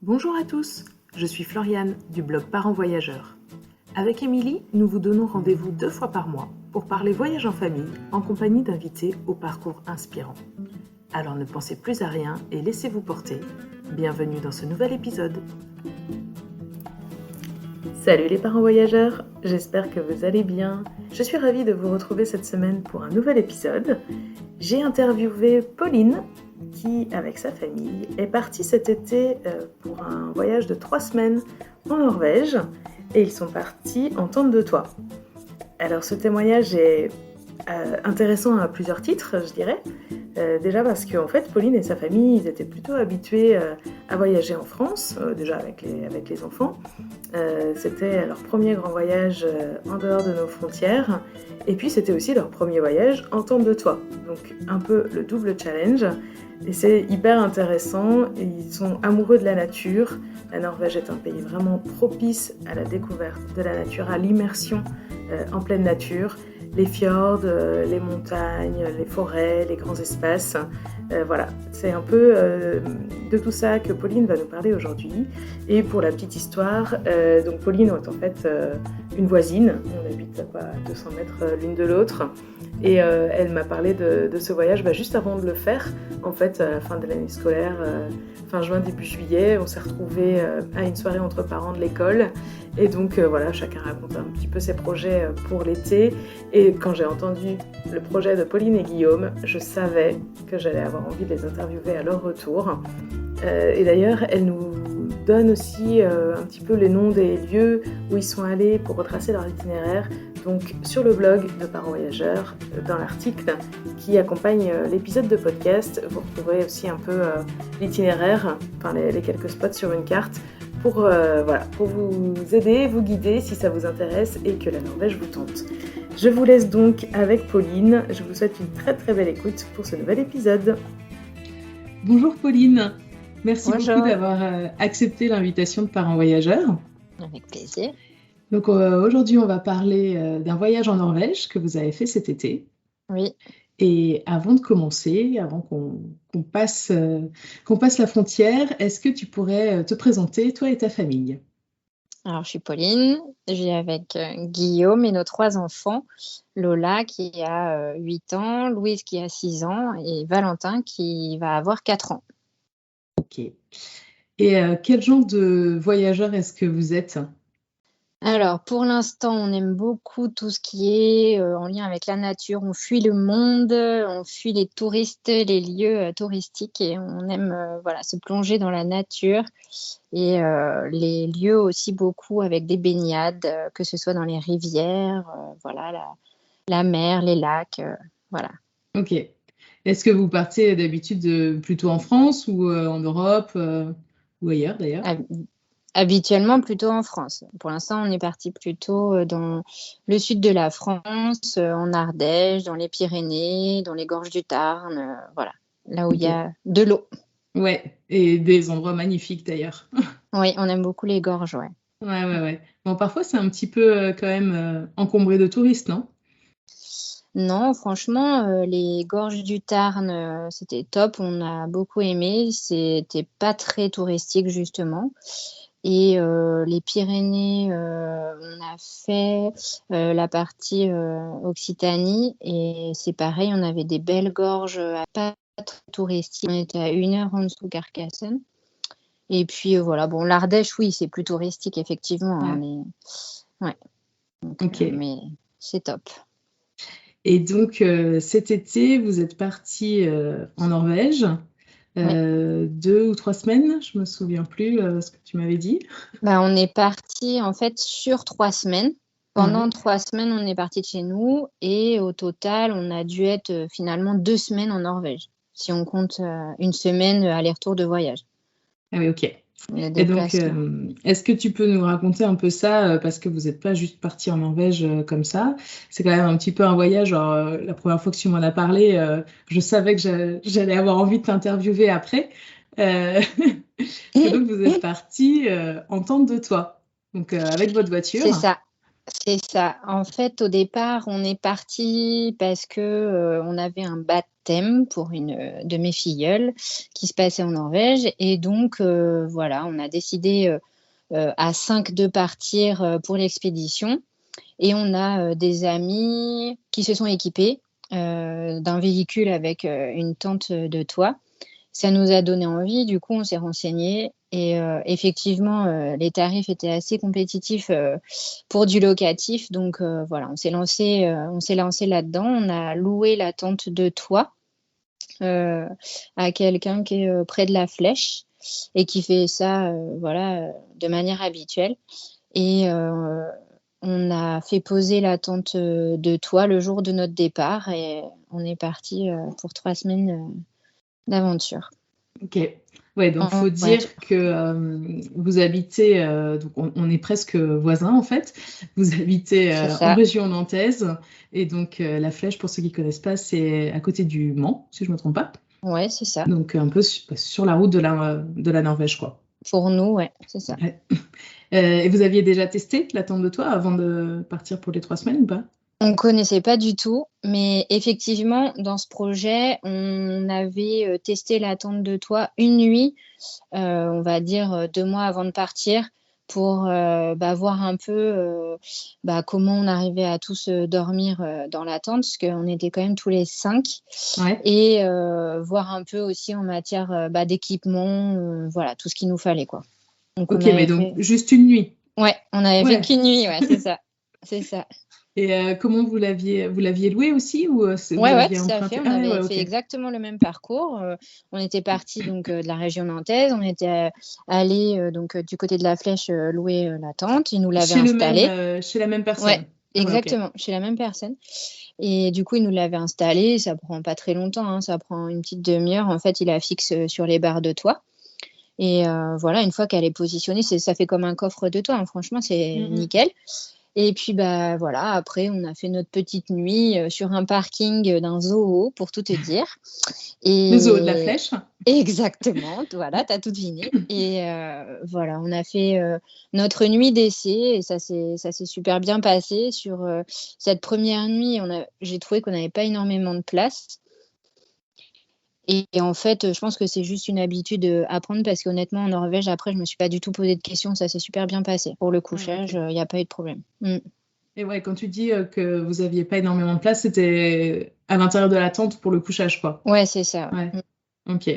Bonjour à tous, je suis Floriane du blog Parents Voyageurs. Avec Émilie, nous vous donnons rendez-vous 2 fois par mois pour parler voyage en famille en compagnie d'invités au parcours inspirant. Alors ne pensez plus à rien et laissez-vous porter. Bienvenue dans ce nouvel épisode. Salut les parents voyageurs, j'espère que vous allez bien. Je suis ravie de vous retrouver cette semaine pour un nouvel épisode. J'ai interviewé Pauline qui, avec sa famille, est partie cet été pour un voyage de 3 semaines en Norvège et ils sont partis en tente de toit. Alors ce témoignage est intéressant à plusieurs titres, je dirais. Déjà parce qu'en fait, Pauline et sa famille, ils étaient plutôt habitués à voyager en France, déjà avec les enfants. C'était leur premier grand voyage en dehors de nos frontières. Et puis, c'était aussi leur premier voyage en tente de toit. Donc, un peu le double challenge. Et c'est hyper intéressant. Ils sont amoureux de la nature. La Norvège est un pays vraiment propice à la découverte de la nature, à l'immersion en pleine nature. Les fjords, les montagnes, les forêts, les grands espaces. Voilà, c'est un peu de tout ça que Pauline va nous parler aujourd'hui. Et pour la petite histoire, donc Pauline est en fait une voisine. On habite à 200 mètres l'une de l'autre. Et elle m'a parlé de ce voyage juste avant de le faire. En fait, à la fin de l'année scolaire, fin juin, début juillet, on s'est retrouvés à une soirée entre parents de l'école. Et donc voilà, chacun raconte un petit peu ses projets pour l'été. Et quand j'ai entendu le projet de Pauline et Guillaume, je savais que j'allais avoir envie de les interviewer à leur retour. Et d'ailleurs, elles nous donnent aussi un petit peu les noms des lieux où ils sont allés pour retracer leur itinéraire. Donc sur le blog de Parents Voyageurs, dans l'article qui accompagne l'épisode de podcast, vous retrouverez aussi un peu l'itinéraire, enfin les quelques spots sur une carte pour vous aider, vous guider si ça vous intéresse et que la Norvège vous tente. Je vous laisse donc avec Pauline. Je vous souhaite une très très belle écoute pour ce nouvel épisode. Bonjour Pauline, merci Bonjour. beaucoup d'avoir accepté l'invitation de Parents Voyageurs. Avec plaisir. Donc aujourd'hui on va parler d'un voyage en Norvège que vous avez fait cet été. Oui. Et avant de commencer, avant qu'on passe la frontière, est-ce que tu pourrais te présenter, toi et ta famille ? Alors, je suis Pauline, je vis avec Guillaume et nos 3 enfants, Lola qui a 8 ans, Louise qui a 6 ans et Valentin qui va avoir 4 ans. Ok. Et quel genre de voyageur est-ce que vous êtes ? Alors, pour l'instant, on aime beaucoup tout ce qui est en lien avec la nature. On fuit le monde, on fuit les touristes, les lieux touristiques et on aime se plonger dans la nature et les lieux aussi beaucoup avec des baignades, que ce soit dans les rivières, la mer, les lacs, voilà. Ok. Est-ce que vous partez d'habitude plutôt en France ou en Europe ou ailleurs d'ailleurs ? Habituellement plutôt en France. Pour l'instant, on est parti plutôt dans le sud de la France, en Ardèche, dans les Pyrénées, dans les gorges du Tarn, là où il y a de l'eau. Ouais, et des endroits magnifiques d'ailleurs. Oui, on aime beaucoup les gorges, ouais. Ouais. Bon, parfois c'est un petit peu quand même encombré de touristes, non ? Non, franchement, les gorges du Tarn, c'était top, on a beaucoup aimé. C'était pas très touristique justement. Et les Pyrénées, on a fait la partie Occitanie et c'est pareil, on avait des belles gorges pas très touristiques. On était à 1 heure en dessous Carcassonne. Et puis l'Ardèche, oui, c'est plus touristique effectivement. Ouais. Donc, mais c'est top. Et donc cet été, vous êtes partis en Norvège. 2 ou 3 semaines, je me souviens plus ce que tu m'avais dit. On est parti en fait sur 3 semaines. Pendant 3 semaines, on est parti de chez nous et au total, on a dû être finalement 2 semaines en Norvège, si on compte 1 semaine aller-retour de voyage. Ah oui, ok. Et donc, est-ce que tu peux nous raconter un peu ça parce que vous n'êtes pas juste parti en Norvège comme ça. C'est quand même un petit peu un voyage. Genre, la première fois que tu m'en as parlé, je savais que j'allais avoir envie de t'interviewer après. Et donc, vous êtes parti en tente de toit, donc avec votre voiture. C'est ça. En fait, au départ, on est parti parce que on avait un baptême pour une de mes filleules qui se passait en Norvège. Et donc, voilà, on a décidé à 5 de partir pour l'expédition. Et on a des amis qui se sont équipés d'un véhicule avec une tente de toit. Ça nous a donné envie, du coup, on s'est renseigné. Et effectivement, les tarifs étaient assez compétitifs pour du locatif. Donc voilà, on s'est lancé là-dedans. On a loué la tente de toit à quelqu'un qui est près de la Flèche et qui fait ça voilà, de manière habituelle. Et on a fait poser la tente de toit le jour de notre départ et on est parti pour 3 semaines d'aventure. Ok. Ouais, donc faut dire que vous habitez, donc on est presque voisins en fait. Vous habitez en région nantaise et donc la Flèche, pour ceux qui connaissent pas, c'est à côté du Mans, si je me trompe pas. Ouais, c'est ça. Donc un peu sur la route de la Norvège, quoi. Pour nous, ouais, c'est ça. Ouais. Et vous aviez déjà testé la tente de toit avant de partir pour les 3 semaines ou pas? On ne connaissait pas du tout, mais effectivement, dans ce projet, on avait testé la tente de toit une nuit, on va dire 2 mois avant de partir, pour voir un peu comment on arrivait à tous dormir dans la tente, parce qu'on était quand même tous les 5, et voir un peu aussi en matière d'équipement, voilà, tout ce qu'il nous fallait, quoi. Donc, ok, mais donc juste une nuit. Ouais, on avait fait qu'une nuit, ouais, c'est ça. C'est ça. Et comment vous l'aviez loué aussi ou ouais, tout à fait. On avait fait exactement le même parcours. On était parti donc de la région nantaise. On était allé donc du côté de la Flèche louer la tente. Ils nous l'avaient installée. Chez la même personne. Ouais, exactement, chez la même personne. Et du coup, ils nous l'avaient installée. Ça prend pas très longtemps, hein, ça prend une petite demi-heure. En fait, il la fixe sur les barres de toit. Et voilà, une fois qu'elle est positionnée, ça fait comme un coffre de toit. Hein. Franchement, c'est nickel. Et puis, voilà, après, on a fait notre petite nuit sur un parking d'un zoo, pour tout te dire. Et... Le zoo de la Flèche. Exactement, voilà, t'as tout deviné. Et voilà, on a fait notre nuit d'essai et ça s'est super bien passé. Sur cette première nuit, j'ai trouvé qu'on n'avait pas énormément de place. Et en fait, je pense que c'est juste une habitude à prendre parce qu'honnêtement, en Norvège, après, je ne me suis pas du tout posé de questions. Ça s'est super bien passé. Pour le couchage, il n'y a pas eu de problème. Et ouais, quand tu dis que vous n'aviez pas énormément de place, c'était à l'intérieur de la tente pour le couchage, quoi. Ouais, c'est ça. Ouais. Ok.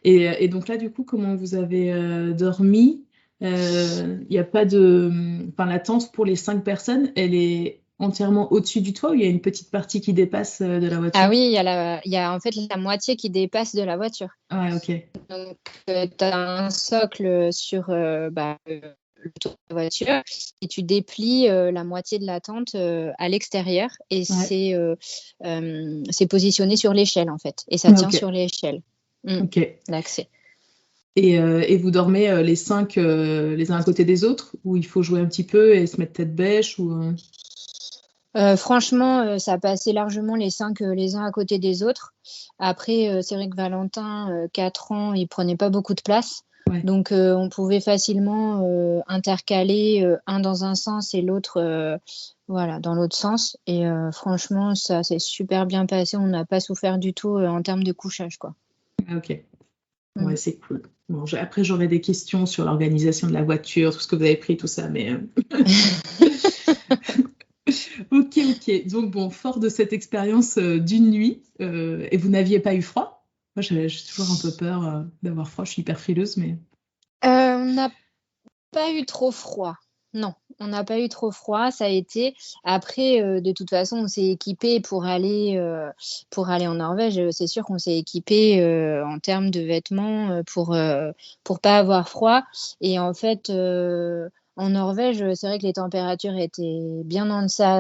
Et donc là, du coup, comment vous avez dormi? Il n'y a pas de... Enfin, la tente pour les 5 personnes, elle est entièrement au-dessus du toit ou il y a une petite partie qui dépasse de la voiture? Ah oui, il y a en fait la moitié qui dépasse de la voiture. Ouais, ok. Donc, tu as un socle sur le toit de la voiture et tu déplies la moitié de la tente à l'extérieur et c'est positionné sur l'échelle, en fait. Et ça tient sur l'échelle. L'accès. Et vous dormez les 5 les uns à côté des autres ou il faut jouer un petit peu et se mettre tête bêche ou... Franchement, ça passait largement les 5 les uns à côté des autres. Après, c'est vrai que Valentin, 4 ans, il prenait pas beaucoup de place. Ouais. Donc, on pouvait facilement intercaler un dans un sens et l'autre dans l'autre sens. Et franchement, ça s'est super bien passé. On n'a pas souffert du tout en termes de couchage, quoi. Ok. Ouais, c'est cool. Bon, après, j'aurais des questions sur l'organisation de la voiture, tout ce que vous avez pris, tout ça, mais... Ok. Donc, bon, fort de cette expérience d'une nuit, et vous n'aviez pas eu froid? Moi, j'ai toujours un peu peur d'avoir froid. Je suis hyper frileuse, mais... On n'a pas eu trop froid. Non, on n'a pas eu trop froid. Ça a été... Après, de toute façon, on s'est équipé pour aller en Norvège. C'est sûr qu'on s'est équipé en termes de vêtements pour pas avoir froid. Et en fait... En Norvège, c'est vrai que les températures étaient bien en deçà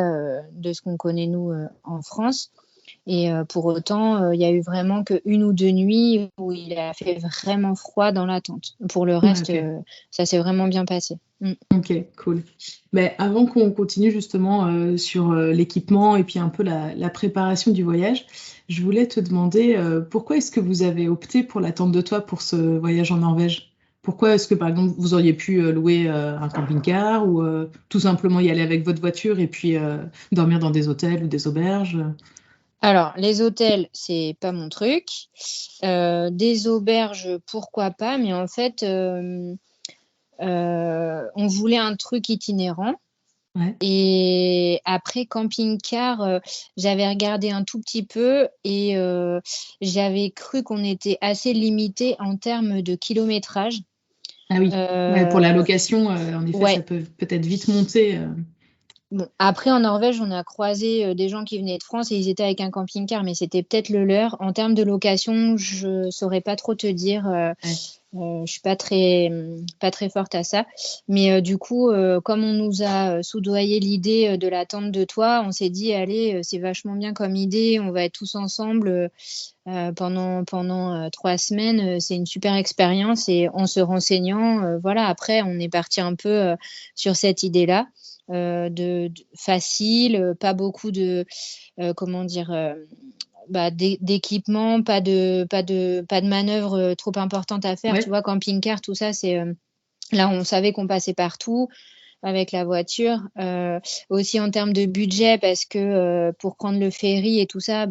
de ce qu'on connaît, nous, en France. Et pour autant, il y a eu vraiment qu'une ou 2 nuits où il a fait vraiment froid dans la tente. Pour le reste, ça s'est vraiment bien passé. Ok, cool. Mais avant qu'on continue justement sur l'équipement et puis un peu la préparation du voyage, je voulais te demander pourquoi est-ce que vous avez opté pour la tente de toit pour ce voyage en Norvège? Pourquoi est-ce que, par exemple, vous auriez pu louer un camping-car ou tout simplement y aller avec votre voiture et puis dormir dans des hôtels ou des auberges? Alors, les hôtels, c'est pas mon truc. Des auberges, pourquoi pas, mais en fait, on voulait un truc itinérant. Ouais. Et après, camping-car, j'avais regardé un tout petit peu et j'avais cru qu'on était assez limité en termes de kilométrage. Ah oui, pour la location, en effet, ça Ouais. peut peut-être vite monter. Bon, après, en Norvège, on a croisé des gens qui venaient de France et ils étaient avec un camping-car, mais c'était peut-être le leur. En termes de location, je saurais pas trop te dire. Je suis pas très forte à ça. Mais du coup, comme on nous a soudoyé l'idée de la tente de toit, on s'est dit, allez, c'est vachement bien comme idée. On va être tous ensemble pendant 3 semaines. C'est une super expérience et en se renseignant, voilà. Après, on est parti un peu sur cette idée-là. Facile, pas beaucoup de comment dire d'équipement, pas de manœuvres trop importantes à faire. Ouais. Tu vois, camping-car, tout ça, c'est là on savait qu'on passait partout avec la voiture. Aussi en termes de budget, parce que pour prendre le ferry et tout ça,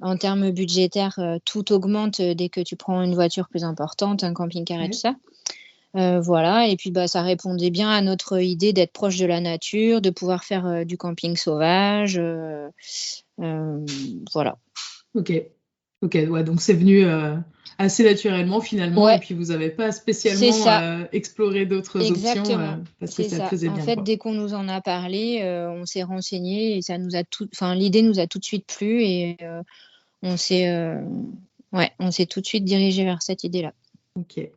en termes budgétaires, tout augmente dès que tu prends une voiture plus importante, un camping-car et tout ça. Voilà, et puis ça répondait bien à notre idée d'être proche de la nature, de pouvoir faire du camping sauvage. Voilà. Ok, ouais, donc c'est venu assez naturellement finalement, Ouais, et puis vous n'avez pas c'est spécialement ça, exploré d'autres options exactement. parce que C'est ça ça. faisait En bien, fait, quoi. dès qu'on nous en a parlé, on s'est renseigné et l'idée nous a tout de suite plu et on s'est tout de suite dirigé vers cette idée-là. Ok.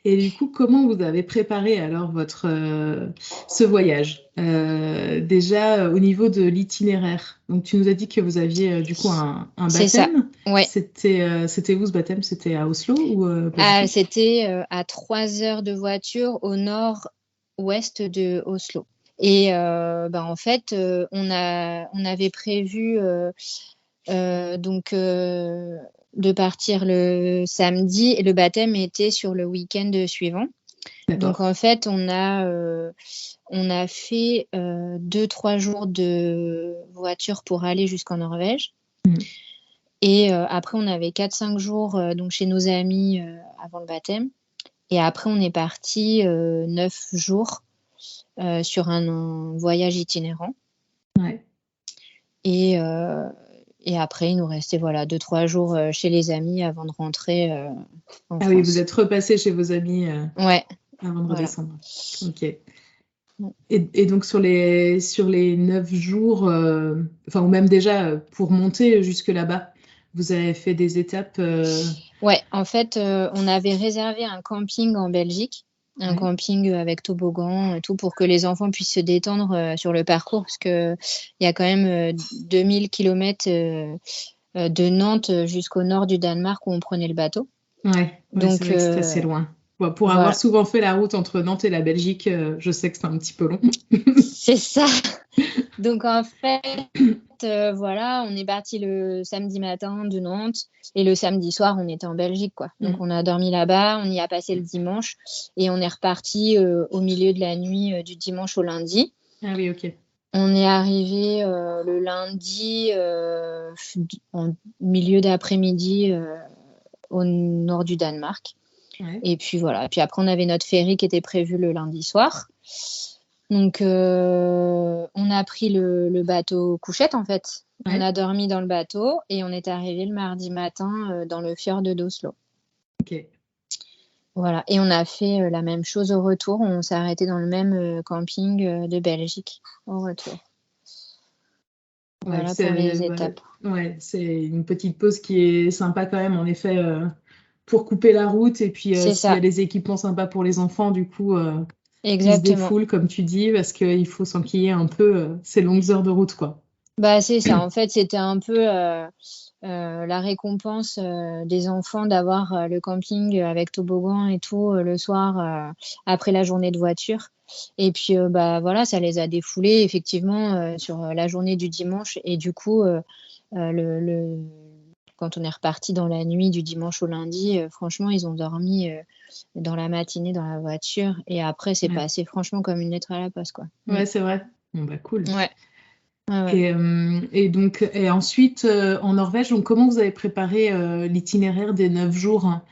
Et du coup, comment vous avez préparé alors ce voyage? Déjà au niveau de l'itinéraire. Donc tu nous as dit que vous aviez du coup un C'est ça. baptême. Ouais. C'était où ce baptême? C'était à Oslo ou pas du tout? C'était à 3 heures de voiture au nord-ouest de Oslo. Et en fait, on avait prévu de partir le samedi et le baptême était sur le week-end suivant. Donc D'accord. en fait, on a fait 2-3 jours de voiture pour aller jusqu'en Norvège. Et après, on avait 4-5 jours donc chez nos amis avant le baptême. Et après, on est parti 9 jours sur un voyage itinérant. Ouais. Et après, il nous restait 2-3 jours chez les amis avant de rentrer en Ah oui, vous France. êtes repassé chez vos amis Ouais, avant de voilà. redescendre. Ok. Et donc sur les 9 jours, ou même déjà pour monter jusque là-bas, vous avez fait des étapes. Ouais, en fait, on avait réservé un camping en Belgique, un Ouais. camping avec toboggan et tout pour que les enfants puissent se détendre sur le parcours parce qu'il y a quand même 2000 km de Nantes jusqu'au nord du Danemark où on prenait le bateau. Ouais, c'est Donc, vrai que c'est assez loin. Bon, pour avoir voilà, souvent fait la route entre Nantes et la Belgique, je sais que c'est un petit peu long. c'est ça. Donc, en fait, on est parti le samedi matin de Nantes et le samedi soir, on était en Belgique, quoi. Donc, on a dormi là-bas, on y a passé le dimanche et on est reparti au milieu de la nuit du dimanche au lundi. Ah oui, ok. On est arrivé le lundi en milieu d'après-midi au nord du Danemark. Ouais. Et puis voilà. Puis après, on avait notre ferry qui était prévu le lundi soir. Donc, on a pris le bateau couchette, en fait. Ouais. On a dormi dans le bateau et on est arrivé le mardi matin dans le fjord d'Oslo. Ok. Voilà. Et on a fait la même chose au retour. On s'est arrêté dans le même camping de Belgique au retour. Ouais, Voilà pour les étapes. Ouais, c'est une petite pause qui est sympa quand même, en effet, pour couper la route. Et puis, C'est s'il y a ça. des équipements sympas pour les enfants, du coup, ils se Exactement. défoulent, comme tu dis, parce qu'il faut s'enquiller un peu ces longues heures de route, quoi. C'est ça. En fait, c'était un peu la récompense des enfants d'avoir le camping avec toboggan et tout le soir après la journée de voiture. Et puis, ça les a défoulés effectivement sur la journée du dimanche. Et du coup, quand on est reparti dans la nuit du dimanche au lundi, franchement, ils ont dormi dans la matinée dans la voiture. Et après, c'est Ouais. passé franchement comme une lettre à la poste, quoi. Ouais, c'est vrai. Bon, bah, cool. Ouais. Ouais, ouais. Et ensuite, en Norvège, donc, comment vous avez préparé l'itinéraire des 9 jours, hein?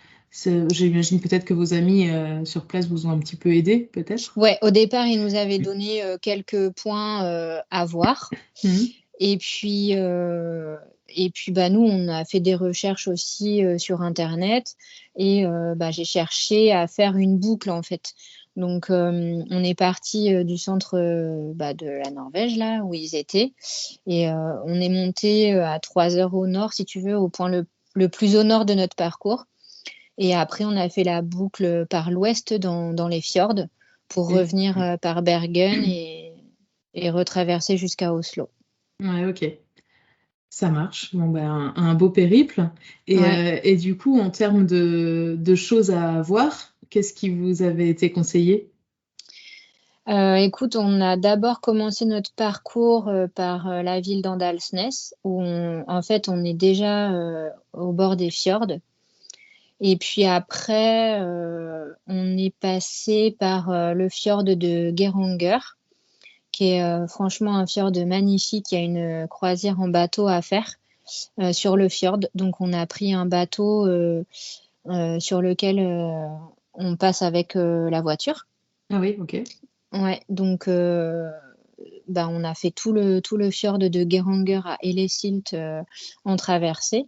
J'imagine peut-être que vos amis sur place vous ont un petit peu aidé, peut-être? Ouais, au départ, ils nous avaient donné quelques points à voir. Mhm. Et puis, bah, nous, on a fait des recherches aussi sur Internet. Et bah, j'ai cherché à faire une boucle, en fait. Donc, on est parti du centre bah, de la Norvège, là, où ils étaient. Et on est monté à 3 heures au nord, si tu veux, au point le plus au nord de notre parcours. Et après, on a fait la boucle par l'ouest dans les fjords pour Ok. revenir par Bergen et retraverser jusqu'à Oslo. Ouais, ok. Ça marche. Bon, ben, un beau périple. Ouais. Et du coup, en termes de choses à voir, qu'est-ce qui vous avait été conseillé? Écoute, on a d'abord commencé notre parcours par la ville d'Andalsnes, où en fait, on est déjà au bord des fjords. Et puis après, on est passé par le fjord de Geiranger, qui est franchement un fjord magnifique. Il y a une croisière en bateau à faire sur le fjord. Donc, on a pris un bateau sur lequel on passe avec la voiture. Ah oui, ok. Ouais, donc bah, on a fait tout le fjord de Geiranger à Ellesilt en traversée.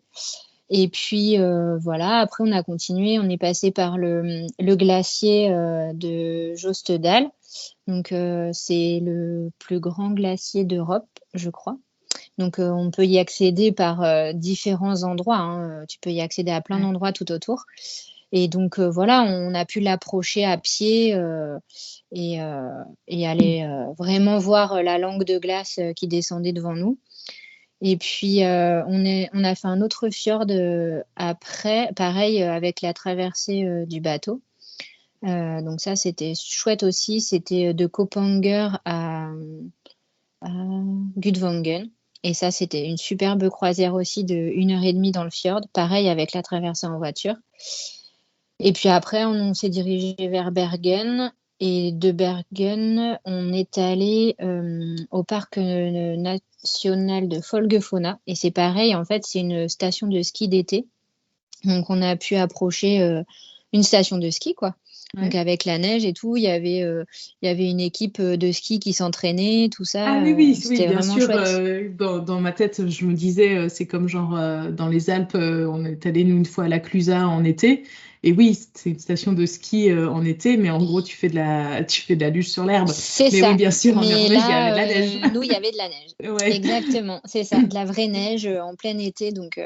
Et puis voilà, après on a continué, on est passé par le glacier de Jostedal. Donc c'est le plus grand glacier d'Europe, je crois. Donc on peut y accéder par différents endroits, hein. Tu peux y accéder à plein Ouais. d'endroits tout autour. Et donc voilà, on a pu l'approcher à pied et, euh, et aller vraiment voir la langue de glace qui descendait devant nous. Et puis on a fait un autre fjord après, pareil avec la traversée du bateau. Donc ça, c'était chouette aussi. C'était de Kopanger à Gudvangen. Et ça, c'était une superbe croisière aussi de 1 heure et demie dans le fjord. Pareil avec la traversée en voiture. Et puis après, on s'est dirigé vers Bergen. Et de Bergen, on est allé au parc national de Folgefonna. Et c'est pareil, en fait, c'est une station de ski d'été. Donc, on a pu approcher une station de ski, quoi. Donc, Ouais. avec la neige et tout, il y avait une équipe de ski qui s'entraînait, tout Ah ça. oui, oui, oui, C'était bien vraiment sûr. chouette. Dans ma tête, je me disais, c'est comme genre dans les Alpes, on est allé nous une fois à la Clusaz en été. Et oui, c'est une station de ski en été, mais en gros, tu fais de la luge sur l'herbe. C'est Mais oui, ça. bien sûr, en Mais Norvège, il y avait de là, la neige. nous, il y avait de la neige. Ouais. Exactement, c'est ça. De la vraie neige en plein été. Donc,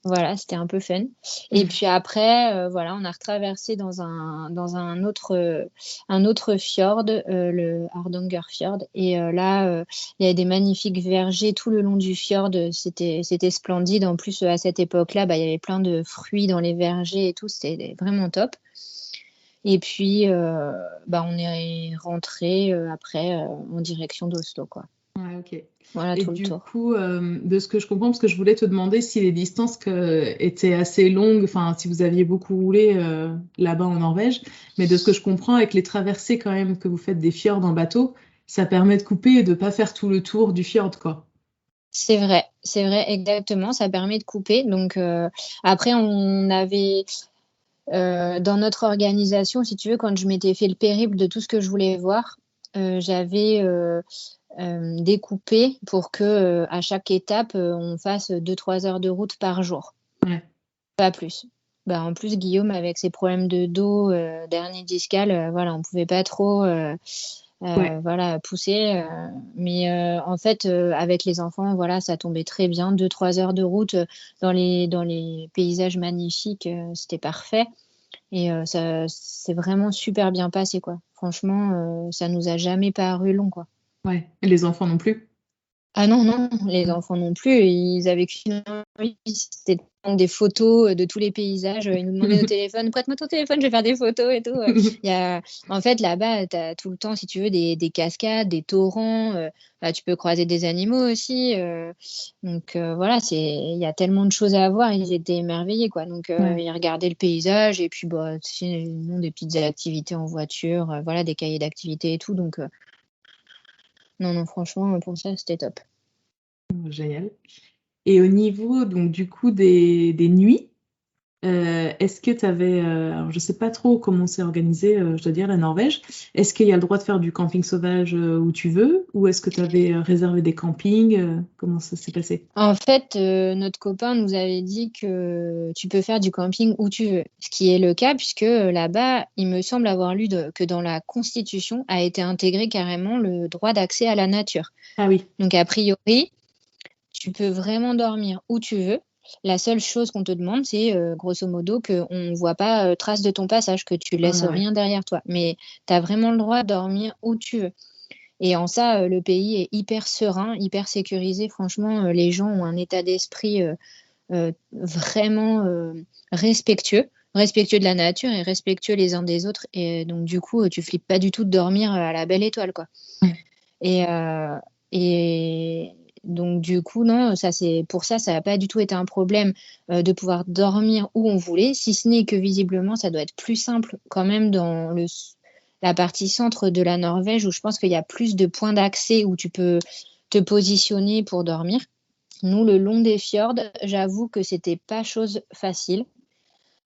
voilà, c'était un peu fun. Et puis après, voilà, on a retraversé dans un autre fjord, le Hardanger Fjord. Et là, il y avait des magnifiques vergers tout le long du fjord. C'était splendide. En plus, à cette époque-là, bah, il y avait plein de fruits dans les vergers et tout. C'était vraiment top. Et puis, bah, on est rentré après en direction d'Oslo, quoi. Ouais, ok. Voilà Et tout le du tour. coup, de ce que je comprends, parce que je voulais te demander si les distances étaient assez longues, enfin, si vous aviez beaucoup roulé là-bas en Norvège, mais de ce que je comprends, avec les traversées quand même que vous faites des fjords en bateau, ça permet de couper et de pas faire tout le tour du fjord, quoi. C'est vrai, exactement. Ça permet de couper. Donc, après, on avait dans notre organisation, si tu veux, quand je m'étais fait le périple de tout ce que je voulais voir, j'avais découpé pour que à chaque étape, on fasse 2-3 heures de route par jour, Ouais, pas plus. Bah, en plus, Guillaume, avec ses problèmes de dos, dernier discal, voilà, on pouvait pas trop ouais, voilà, pousser. Mais en fait, avec les enfants, voilà, ça tombait très bien. 2-3 heures de route dans les paysages magnifiques, c'était parfait. Et ça c'est vraiment super bien passé, quoi. Franchement, ça nous a jamais paru long, quoi. ouais. Et les enfants non plus. Ah non, non, les Mm. enfants non plus, ils avaient qu'une envie, c'était de prendre des photos de tous les paysages. Ils nous demandaient nos téléphones, prête-moi ton téléphone, je vais faire des photos et tout. En fait, là-bas, tu as tout le temps, si tu veux, des cascades, des torrents. Bah, tu peux croiser des animaux aussi. Donc voilà, il y a tellement de choses à voir. Ils étaient émerveillés, quoi. Donc Ouais. ils regardaient le paysage et puis bah, sinon, des petites activités en voiture, voilà, des cahiers d'activités et tout. Donc non, non, franchement, pour ça, c'était top. Génial. Et au niveau, donc, du coup, des nuits, est-ce que tu avais, alors je sais pas trop comment c'est organisé, je dois dire, la Norvège. Est-ce qu'il y a le droit de faire du camping sauvage où tu veux, ou est-ce que tu avais réservé des campings? Comment ça s'est passé? En fait, notre copain nous avait dit que tu peux faire du camping où tu veux, ce qui est le cas puisque là-bas, il me semble avoir lu que dans la Constitution a été intégré carrément le droit d'accès à la nature. Ah oui, Donc, a priori, tu peux vraiment dormir où tu veux. La seule chose qu'on te demande, c'est grosso modo qu'on ne voit pas trace de ton passage, que tu laisses ouais. rien derrière toi. Mais tu as vraiment le droit de dormir où tu veux. Et en ça, le pays est hyper serein, hyper sécurisé. Franchement, les gens ont un état d'esprit vraiment respectueux de la nature et respectueux les uns des autres. Et donc, du coup, tu flippes pas du tout de dormir à la belle étoile, quoi. Ouais. Et, euh, et donc, du coup, non, pour ça, ça n'a pas du tout été un problème de pouvoir dormir où on voulait, si ce n'est que visiblement, ça doit être plus simple quand même dans la partie centre de la Norvège, où je pense qu'il y a plus de points d'accès où tu peux te positionner pour dormir. Nous, le long des fjords, j'avoue que c'était pas chose facile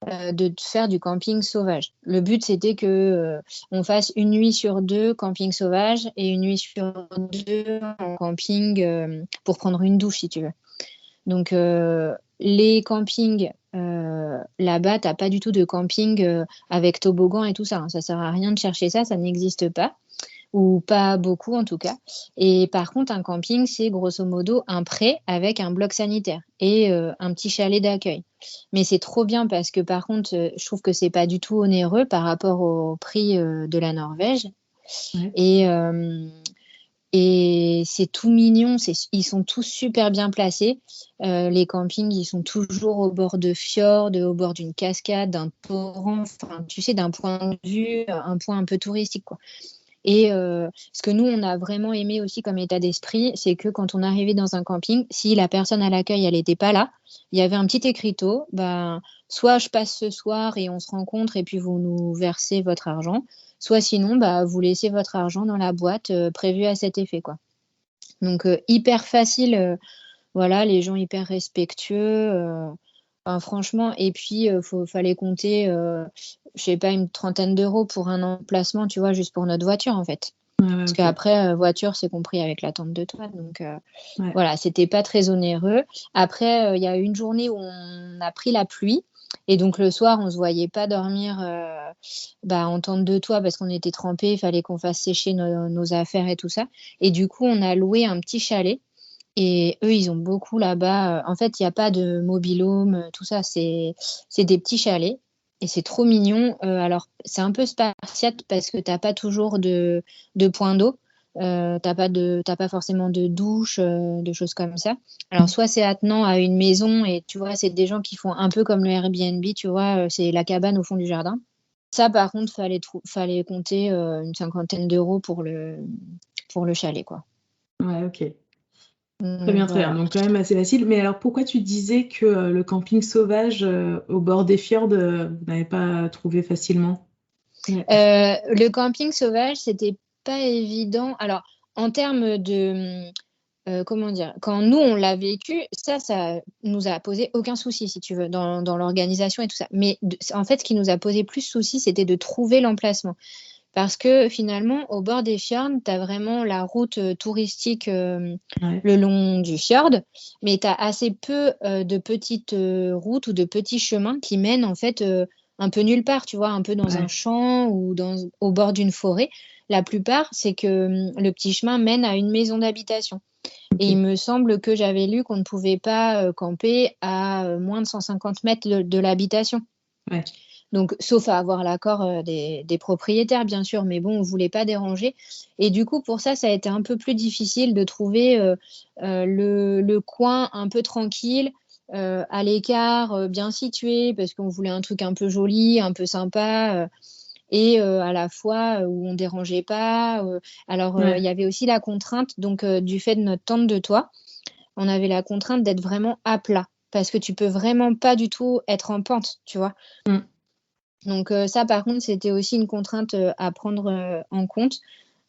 de faire du camping sauvage. Le but, c'était que on fasse une nuit sur deux camping sauvage et une nuit sur deux en camping pour prendre une douche, si tu veux. Donc, les campings là-bas, tu n'as pas du tout de camping avec toboggan et tout ça, hein. Ça sert à rien de chercher ça, ça n'existe pas ou pas beaucoup en tout cas. Et par contre, un camping, c'est grosso modo un pré avec un bloc sanitaire et un petit chalet d'accueil. Mais c'est trop bien parce que par contre, je trouve que c'est pas du tout onéreux par rapport au prix de la Norvège. Ouais. Et, euh, et c'est tout mignon, ils sont tous super bien placés. Les campings, ils sont toujours au bord de fjord, au bord d'une cascade, d'un torrent, enfin, tu sais, d'un point de vue, un point un peu touristique, quoi. Et ce que nous, on a vraiment aimé aussi comme état d'esprit, c'est que quand on arrivait dans un camping, si la personne à l'accueil, elle n'était pas là, il y avait un petit écriteau, ben, soit je passe ce soir et on se rencontre et puis vous nous versez votre argent, soit sinon, bah, vous laissez votre argent dans la boîte prévue à cet effet, quoi. Donc, hyper facile, voilà, les gens hyper respectueux. Enfin, franchement, et puis, fallait compter, je sais pas, une trentaine d'euros pour un emplacement, tu vois, juste pour notre voiture, en fait. Ouais, Parce ok. qu'après, voiture, c'est compris avec la tente de toit. Donc, Ouais. voilà, c'était pas très onéreux. Après, il y a une journée où on a pris la pluie. Et donc, le soir, on se voyait pas dormir en tente de toit parce qu'on était trempés. Il fallait qu'on fasse sécher nos affaires et tout ça. Et du coup, on a loué un petit chalet. Et eux, ils ont beaucoup là-bas. En fait, il n'y a pas de mobil-home, tout ça. C'est des petits chalets. Et c'est trop mignon. Alors, c'est un peu spartiate parce que tu n'as pas toujours de point d'eau. T'as pas forcément de douche, de choses comme ça. Alors, soit c'est attenant à une maison et tu vois, c'est des gens qui font un peu comme le Airbnb, tu vois, c'est la cabane au fond du jardin. Ça, par contre, fallait compter une cinquantaine d'euros pour le chalet, quoi. Ouais, ok. Très Donc, bien, très bien. voilà. Donc quand même assez facile. Mais alors pourquoi tu disais que le camping sauvage au bord des fjords, vous n'avez pas trouvé facilement? Ouais. Le camping sauvage, c'était pas évident. Alors, en termes de, comment dire, quand nous, on l'a vécu, ça nous a posé aucun souci, si tu veux, dans l'organisation et tout ça. Mais en fait, ce qui nous a posé plus souci, c'était de trouver l'emplacement. Parce que finalement, au bord des fjords, tu as vraiment la route touristique Ouais. le long du fjord, mais tu as assez peu de petites routes ou de petits chemins qui mènent en fait un peu nulle part, tu vois, un peu dans un Ouais. champ ou au bord d'une forêt. La plupart, c'est que le petit chemin mène à une maison d'habitation. Et il Ok. me semble que j'avais lu qu'on ne pouvait pas camper à moins de 150 mètres de l'habitation. Ouais. Donc, sauf à avoir l'accord des propriétaires, bien sûr, mais bon, on ne voulait pas déranger. Et du coup, pour ça, ça a été un peu plus difficile de trouver le coin un peu tranquille, à l'écart, bien situé, parce qu'on voulait un truc un peu joli, un peu sympa, et à la fois où on ne dérangeait pas. Alors, il Ouais. y avait aussi la contrainte, donc du fait de notre tente de toit, on avait la contrainte d'être vraiment à plat, parce que tu peux vraiment pas du tout être en pente, tu vois. Mm. Donc ça, par contre, c'était aussi une contrainte à prendre en compte.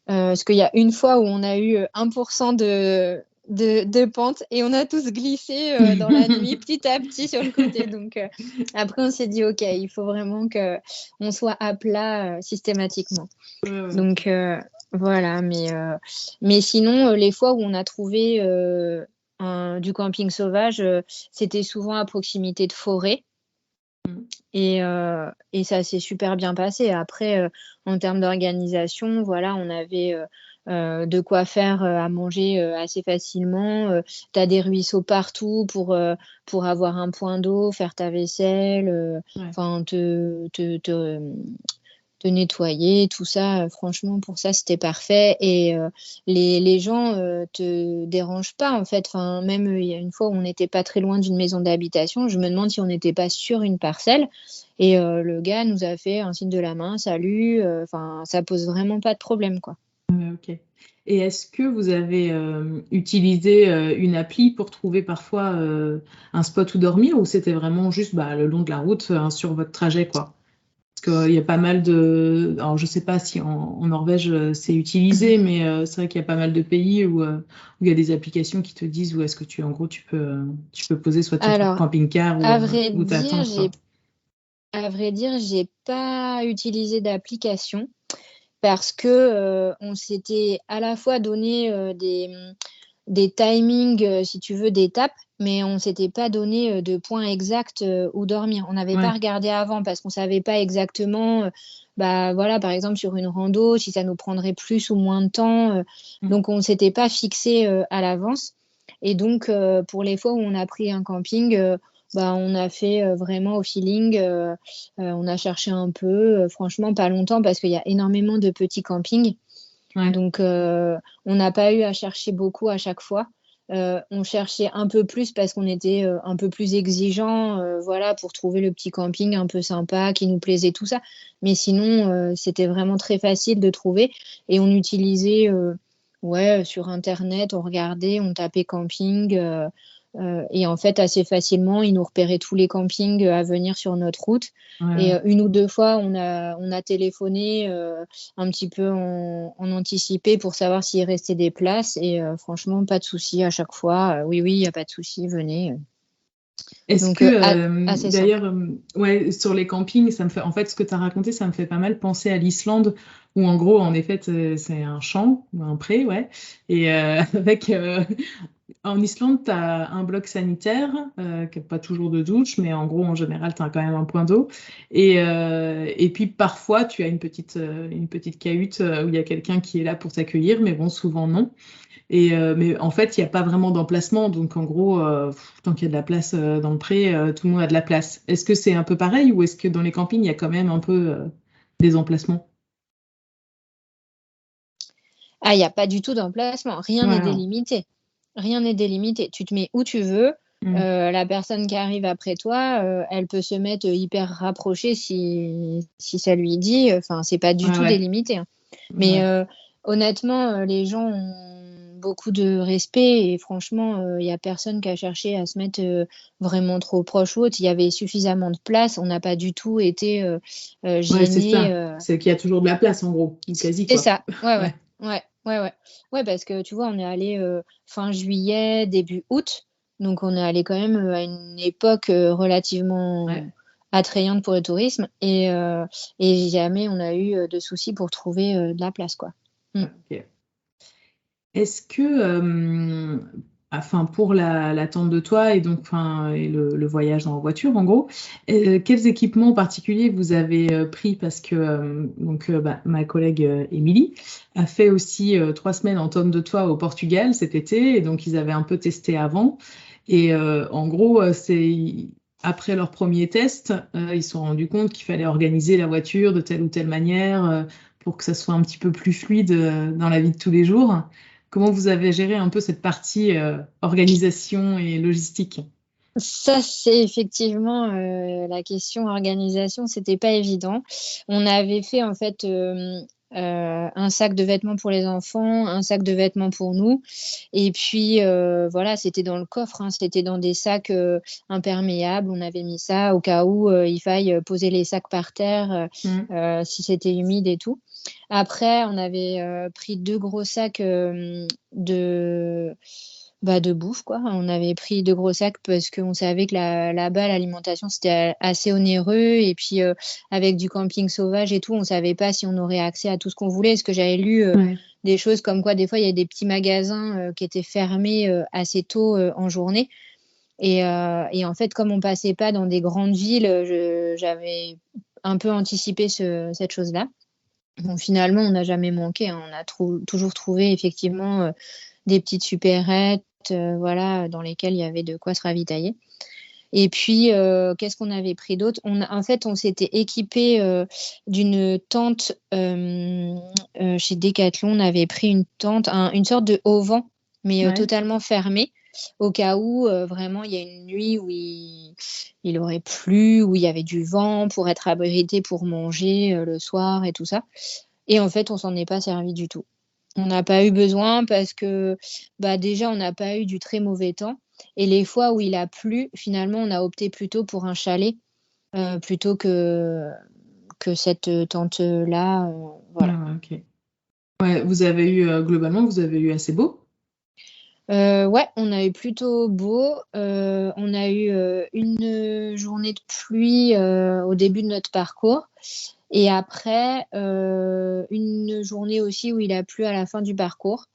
Parce qu'il y a une fois où on a eu 1% de pente et on a tous glissé dans la nuit petit à petit sur le côté. Donc après, on s'est dit, OK, il faut vraiment qu'on soit à plat systématiquement. Ouais. Donc voilà, mais sinon, les fois où on a trouvé du camping sauvage, c'était souvent à proximité de forêt. Et ça s'est super bien passé. Après, en termes d'organisation, voilà, on avait de quoi faire à manger assez facilement. Tu as des ruisseaux partout pour avoir un point d'eau, faire ta vaisselle, enfin te nettoyer, tout ça. Franchement, pour ça, c'était parfait. Et les gens te dérangent pas, en fait. Enfin, même il y a une fois où on n'était pas très loin d'une maison d'habitation, je me demande si on n'était pas sur une parcelle. Et le gars nous a fait un signe de la main, salut. Enfin, ça pose vraiment pas de problème, quoi. Ok. Et est-ce que vous avez utilisé une appli pour trouver parfois un spot où dormir, ou c'était vraiment juste le long de la route sur votre trajet, quoi? Parce qu'il y a pas mal de... Alors, je ne sais pas si en Norvège c'est utilisé, mais c'est vrai qu'il y a pas mal de pays où il y a des applications qui te disent où est-ce que tu peux poser soit ton Alors, camping-car à vrai ou ta dire, tente, quoi. j'ai pas utilisé d'application parce que on s'était à la fois donné des timings, si tu veux, d'étapes, mais on s'était pas donné de points exacts où dormir. On n'avait pas Ouais. regardé avant parce qu'on savait pas exactement, voilà, par exemple sur une rando, si ça nous prendrait plus ou moins de temps. Donc on s'était pas fixé à l'avance. Et donc pour les fois où on a pris un camping, on a fait vraiment au feeling. On a cherché un peu, franchement pas longtemps parce qu'il y a énormément de petits campings. Ouais. Donc, on n'a pas eu à chercher beaucoup à chaque fois. On cherchait un peu plus parce qu'on était un peu plus exigeants, voilà, pour trouver le petit camping un peu sympa, qui nous plaisait, tout ça. Mais sinon, c'était vraiment très facile de trouver. Et on utilisait, sur Internet, on regardait, on tapait camping. Et en fait, assez facilement, ils nous repéraient tous les campings à venir sur notre route. Et Ouais. une ou deux fois, on a téléphoné un petit peu en anticipé pour savoir s'il restait des places. Et franchement, pas de souci à chaque fois. Oui, il n'y a pas de souci, venez. Est-ce Donc, que, assez d'ailleurs, simple. ouais, sur les campings, ça me fait, en fait, ce que tu as raconté, ça me fait pas mal penser à l'Islande, où en gros, en effet, c'est un champ ou un pré, ouais. Et en Islande, tu as un bloc sanitaire, qui n'a pas toujours de douche, mais en gros, en général, tu as quand même un point d'eau. Et puis, parfois, tu as une petite cahute où il y a quelqu'un qui est là pour t'accueillir, mais bon, souvent non. Mais en fait, il n'y a pas vraiment d'emplacement. Donc, en gros, tant qu'il y a de la place dans le pré, tout le monde a de la place. Est-ce que c'est un peu pareil ou est-ce que dans les campings, il y a quand même un peu des emplacements? Ah, il n'y a pas du tout d'emplacement. Rien n'est Voilà. délimité. Rien n'est délimité. Tu te mets où tu veux. Mm. La personne qui arrive après toi, elle peut se mettre hyper rapprochée si ça lui dit. Enfin, c'est pas du Ouais, tout ouais. délimité, hein. Mais Ouais. honnêtement, les gens ont beaucoup de respect et franchement, il n'y a personne qui a cherché à se mettre vraiment trop proche ou autre. Il y avait suffisamment de place. On n'a pas du tout été Ouais, c'est gênés. ça. C'est qu'il y a toujours de la place, en gros, ou quasi, C'est quoi. ça. Ouais, ouais. Ouais. Ouais, ouais, ouais. Ouais, parce que tu vois, on est allé fin juillet, début août. Donc, on est allé quand même à une époque relativement Ouais. attrayante pour le tourisme. Et jamais on a eu de soucis pour trouver de la place, quoi. Mm. Ouais, ok. Est-ce que, enfin, pour l'attente de toi et donc, enfin, et le voyage en voiture, en gros, quels équipements particuliers vous avez pris? Parce que ma collègue Émilie a fait aussi 3 semaines en tonne de toi au Portugal cet été, et donc ils avaient un peu testé avant. Et en gros, après leur premier test, ils se sont rendus compte qu'il fallait organiser la voiture de telle ou telle manière pour que ça soit un petit peu plus fluide dans la vie de tous les jours. Comment vous avez géré un peu cette partie organisation et logistique? Ça, c'est effectivement la question organisation, c'était pas évident. On avait fait en fait un sac de vêtements pour les enfants, un sac de vêtements pour nous, et puis voilà, c'était dans le coffre, hein, c'était dans des sacs imperméables. On avait mis ça au cas où il faille poser les sacs par terre Mm. si c'était humide et tout. Après, on avait pris 2 gros sacs de de bouffe, quoi. On avait pris 2 gros sacs parce qu'on savait que là-bas, l'alimentation, c'était assez onéreux. Et puis, avec du camping sauvage et tout, on savait pas si on aurait accès à tout ce qu'on voulait. Parce que j'avais lu des choses comme quoi, des fois, il y a des petits magasins qui étaient fermés assez tôt en journée. Et en fait, comme on passait pas dans des grandes villes, j'avais un peu anticipé cette chose-là. Bon, finalement, on n'a jamais manqué, hein. On a toujours trouvé effectivement des petites supérettes, voilà, dans lesquelles il y avait de quoi se ravitailler. Et puis, qu'est-ce qu'on avait pris d'autre? En fait, on s'était équipé d'une tente chez Decathlon. On avait pris une tente, une sorte de auvent, mais totalement fermée, au cas où vraiment il y a une nuit où il aurait plu, où il y avait du vent, pour être abrité pour manger le soir et tout ça. Et en fait, on s'en est pas servi du tout. On n'a pas eu besoin parce que déjà, on n'a pas eu du très mauvais temps. Et les fois où il a plu, finalement, on a opté plutôt pour un chalet plutôt que cette tente-là. Voilà. Ah, ok. Ouais, globalement, vous avez eu assez beau. Ouais, on a eu plutôt beau. On a eu une journée de pluie au début de notre parcours. Et après, une journée aussi où il a plu à la fin du parcours.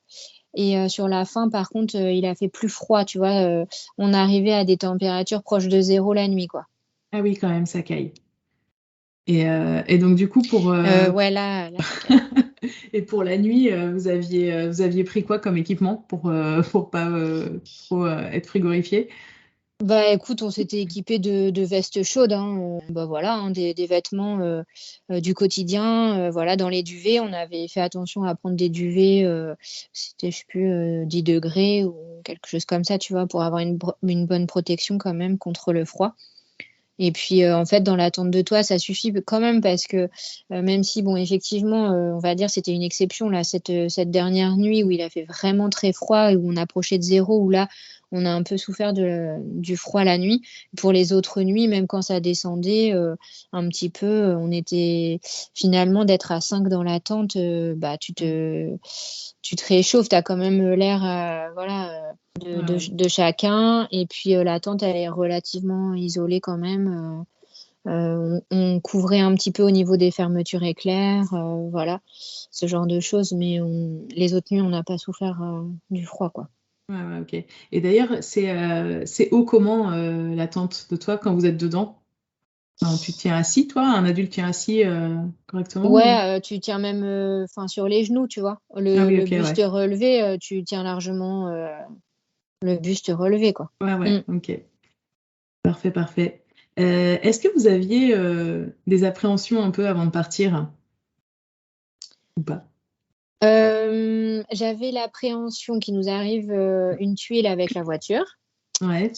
Et sur la fin, par contre, il a fait plus froid, tu vois. On arrivait à des températures proches de 0 la nuit, quoi. Ah oui, quand même, ça caille. Et donc, du coup, Ouais, là, ça caille. et pour la nuit, vous aviez pris quoi comme équipement pour pas trop être frigorifié? Écoute, on s'était équipé de vestes chaudes, hein. Voilà, hein, des vêtements du quotidien. Voilà, dans les duvets, on avait fait attention à prendre des duvets, c'était, je sais plus, 10 degrés ou quelque chose comme ça, tu vois, pour avoir une bonne protection quand même contre le froid. Et puis, en fait, dans la tente de toit, ça suffit quand même parce que même si, bon, effectivement, on va dire c'était une exception, là, cette dernière nuit où il a fait vraiment très froid et où on approchait de 0, où là, on a un peu souffert du froid la nuit. Pour les autres nuits, même quand ça descendait un petit peu, on était finalement d'être à 5 dans la tente, tu te réchauffes, tu as quand même l'air, voilà, de chacun. Et puis la tente, elle est relativement isolée quand même. On couvrait un petit peu au niveau des fermetures éclairs, voilà, ce genre de choses. Mais les autres nuits, on n'a pas souffert du froid, quoi. Ouais, ok. Et d'ailleurs, c'est haut comment la tente de toi quand vous êtes dedans? Enfin, tu tiens assis, toi? Un adulte tient assis correctement? Ouais, tu tiens même sur les genoux, tu vois. Ah oui, Le ok, buste ouais. relevé, tu tiens largement le buste relevé, quoi. Ouais, ok. Parfait, parfait. Est-ce que vous aviez des appréhensions un peu avant de partir ou pas? J'avais l'appréhension qu'il nous arrive une tuile avec la voiture. Ouais.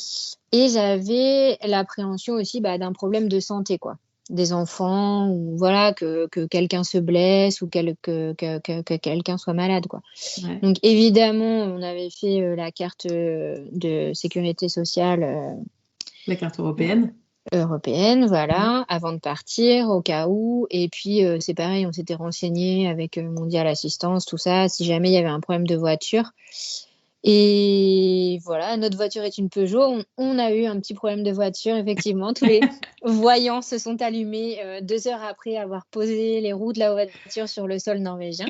Et j'avais l'appréhension aussi d'un problème de santé, quoi. Des enfants, ou voilà, que quelqu'un se blesse ou que quelqu'un soit malade, quoi. Ouais. Donc évidemment, on avait fait la carte de sécurité sociale La carte européenne. européenne, voilà, avant de partir, au cas où. Et puis c'est pareil, on s'était renseigné avec Mondial Assistance, tout ça, si jamais il y avait un problème de voiture. Et voilà, notre voiture est une Peugeot. On a eu un petit problème de voiture, effectivement. Tous les voyants se sont allumés 2 heures après avoir posé les roues de la voiture sur le sol norvégien.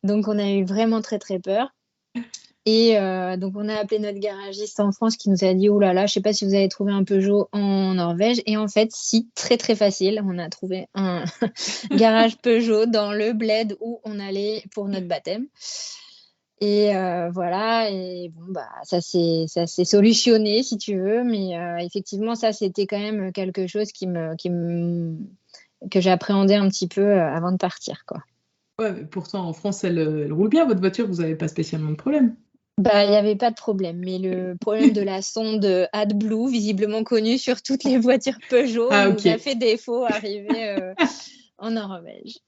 Donc, on a eu vraiment très, très peur. Et donc, on a appelé notre garagiste en France qui nous a dit « Oh là là, je ne sais pas si vous avez trouvé un Peugeot en Norvège. » Et en fait, si, très, très facile. On a trouvé un garage Peugeot dans le bled où on allait pour notre baptême. Et voilà, et bon, ça s'est solutionné, si tu veux. Mais effectivement, ça, c'était quand même quelque chose que j'appréhendais un petit peu avant de partir, quoi. Ouais, mais pourtant, en France, elle roule bien, votre voiture, vous n'avez pas spécialement de problème. Il n'y avait pas de problème, mais le problème de la sonde AdBlue, visiblement connue sur toutes les voitures Peugeot, nous a fait défaut arrivé en Norvège.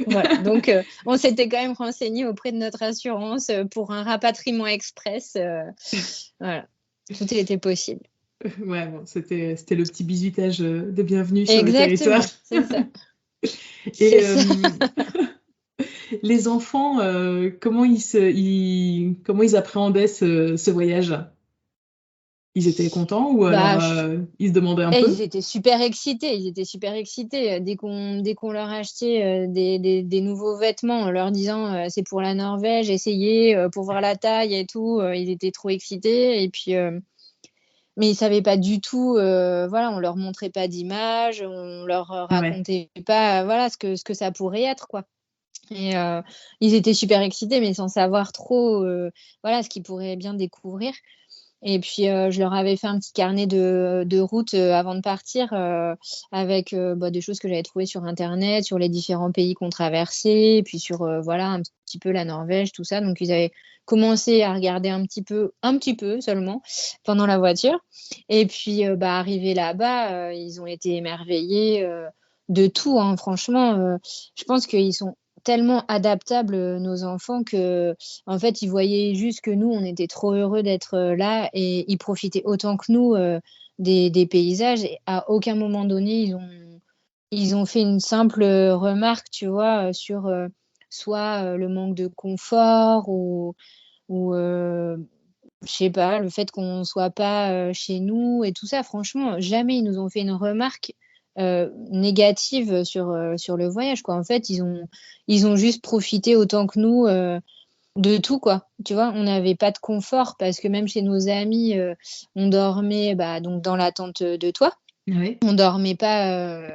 Voilà, donc on s'était quand même renseigné auprès de notre assurance pour un rapatriement express. Voilà, tout était possible. Ouais, bon, c'était le petit bisutage de bienvenue sur Exactement, le territoire. C'est ça. Les enfants, comment ils appréhendaient ce voyage? Ils étaient contents ou Bah, alors ils se demandaient un ils peu? étaient super excités. Ils étaient super excités. Dès qu'on leur achetait des nouveaux vêtements en leur disant c'est pour la Norvège, essayez pour voir la taille et tout, ils étaient trop excités. Et puis, mais ils savaient pas du tout, voilà, on leur montrait pas d'images, on leur Ouais. racontait pas, voilà, ce que ça pourrait être, quoi. Et ils étaient super excités, mais sans savoir trop, voilà, ce qu'ils pourraient bien découvrir. Et puis, je leur avais fait un petit carnet de route, avant de partir, avec, des choses que j'avais trouvées sur internet, sur les différents pays qu'on traversait et puis sur, voilà, un petit peu la Norvège, tout ça. Donc ils avaient commencé à regarder un petit peu seulement pendant la voiture et puis, arrivés là-bas, ils ont été émerveillés, de tout, hein. Franchement, je pense qu'ils sont tellement adaptables, nos enfants que en fait, ils voyaient juste que nous, on était trop heureux d'être, là et ils profitaient autant que nous, des paysages et à aucun moment donné, ils ont fait une simple, remarque, tu vois, sur, soit, le manque de confort ou, je sais pas, le fait qu'on soit pas, chez nous et tout ça. Franchement, jamais ils nous ont fait une remarque, négative sur le voyage, quoi. En fait, ils ont juste profité autant que nous, de tout, quoi. Tu vois? On n'avait pas de confort parce que même chez nos amis, on dormait, donc dans la tente, de toit. Ouais. On dormait pas,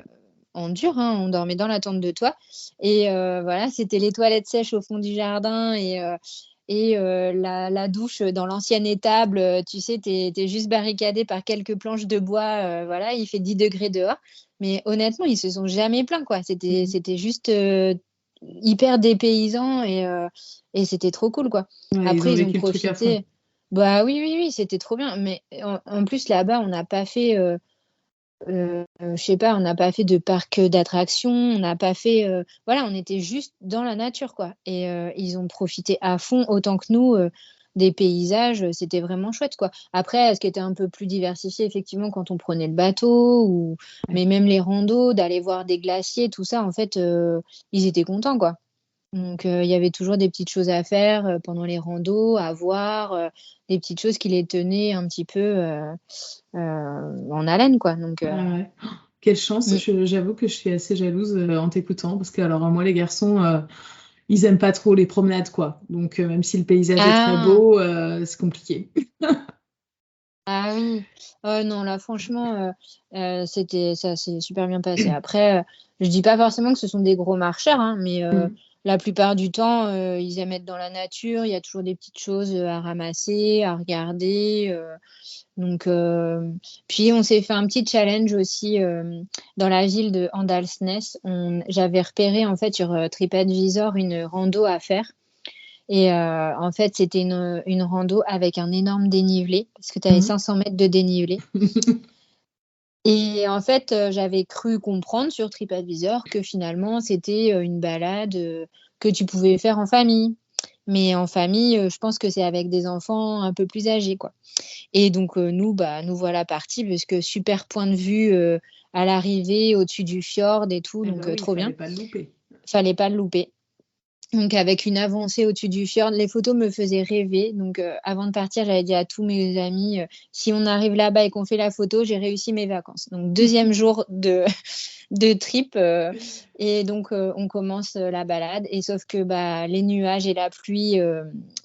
en dur, hein, on dormait dans la tente de toit et voilà, c'était les toilettes sèches au fond du jardin et la douche dans l'ancienne étable, tu sais, tu es juste barricadé par quelques planches de bois, voilà, il fait 10 degrés dehors. Mais honnêtement, ils se sont jamais plaints, quoi. C'était Mmh. c'était juste, hyper dépaysant et c'était trop cool, quoi. Ouais, ils ont Après, ils ont vécu le truc à fond. profité. Bah, oui, oui, oui, c'était trop bien. Mais en plus, là-bas, on n'a pas fait, je sais pas, on n'a pas fait de parc, d'attractions, on n'a pas fait, voilà, on était juste dans la nature, quoi et ils ont profité à fond autant que nous, des paysages, c'était vraiment chouette, quoi. Après, ce qui était un peu plus diversifié, effectivement, quand on prenait le bateau ou Ouais. mais même les randos, d'aller voir des glaciers, tout ça, en fait, ils étaient contents, quoi. Donc il y avait toujours des petites choses à faire, pendant les randos, à voir, des petites choses qui les tenaient un petit peu, en haleine, quoi. Donc Ouais, ouais. Quelle chance. mmh. J'avoue que je suis assez jalouse en t'écoutant parce que alors moi les garçons ils aiment pas trop les promenades quoi. Donc même si le paysage est très Ah! beau, c'est compliqué. Ah oui. Non, là, franchement, ça s'est super bien passé. Après, je dis pas forcément que ce sont des gros marcheurs, hein, mais Mm. la plupart du temps, ils aiment être dans la nature. Il y a toujours des petites choses, à ramasser, à regarder, donc puis on s'est fait un petit challenge aussi, dans la ville de Åndalsnes. J'avais repéré, en fait, sur, TripAdvisor, une rando à faire et en fait, c'était une rando avec un énorme dénivelé parce que tu avais Mm. 500 mètres de dénivelé et en fait, j'avais cru comprendre sur TripAdvisor que finalement c'était, une balade, que tu pouvais faire en famille. Mais en famille, je pense que c'est avec des enfants un peu plus âgés, quoi et donc nous, nous voilà partis parce que super point de vue, à l'arrivée, au-dessus du fjord et tout, Eh donc ben oui, il trop bien. fallait pas le louper. Fallait pas le louper. Donc avec une avancée au-dessus du fjord, les photos me faisaient rêver. Donc avant de partir, j'avais dit à tous mes amis, «Si on arrive là-bas et qu'on fait la photo, j'ai réussi mes vacances». Donc deuxième jour de de trip, et donc on commence, la balade et sauf que, les nuages et la pluie,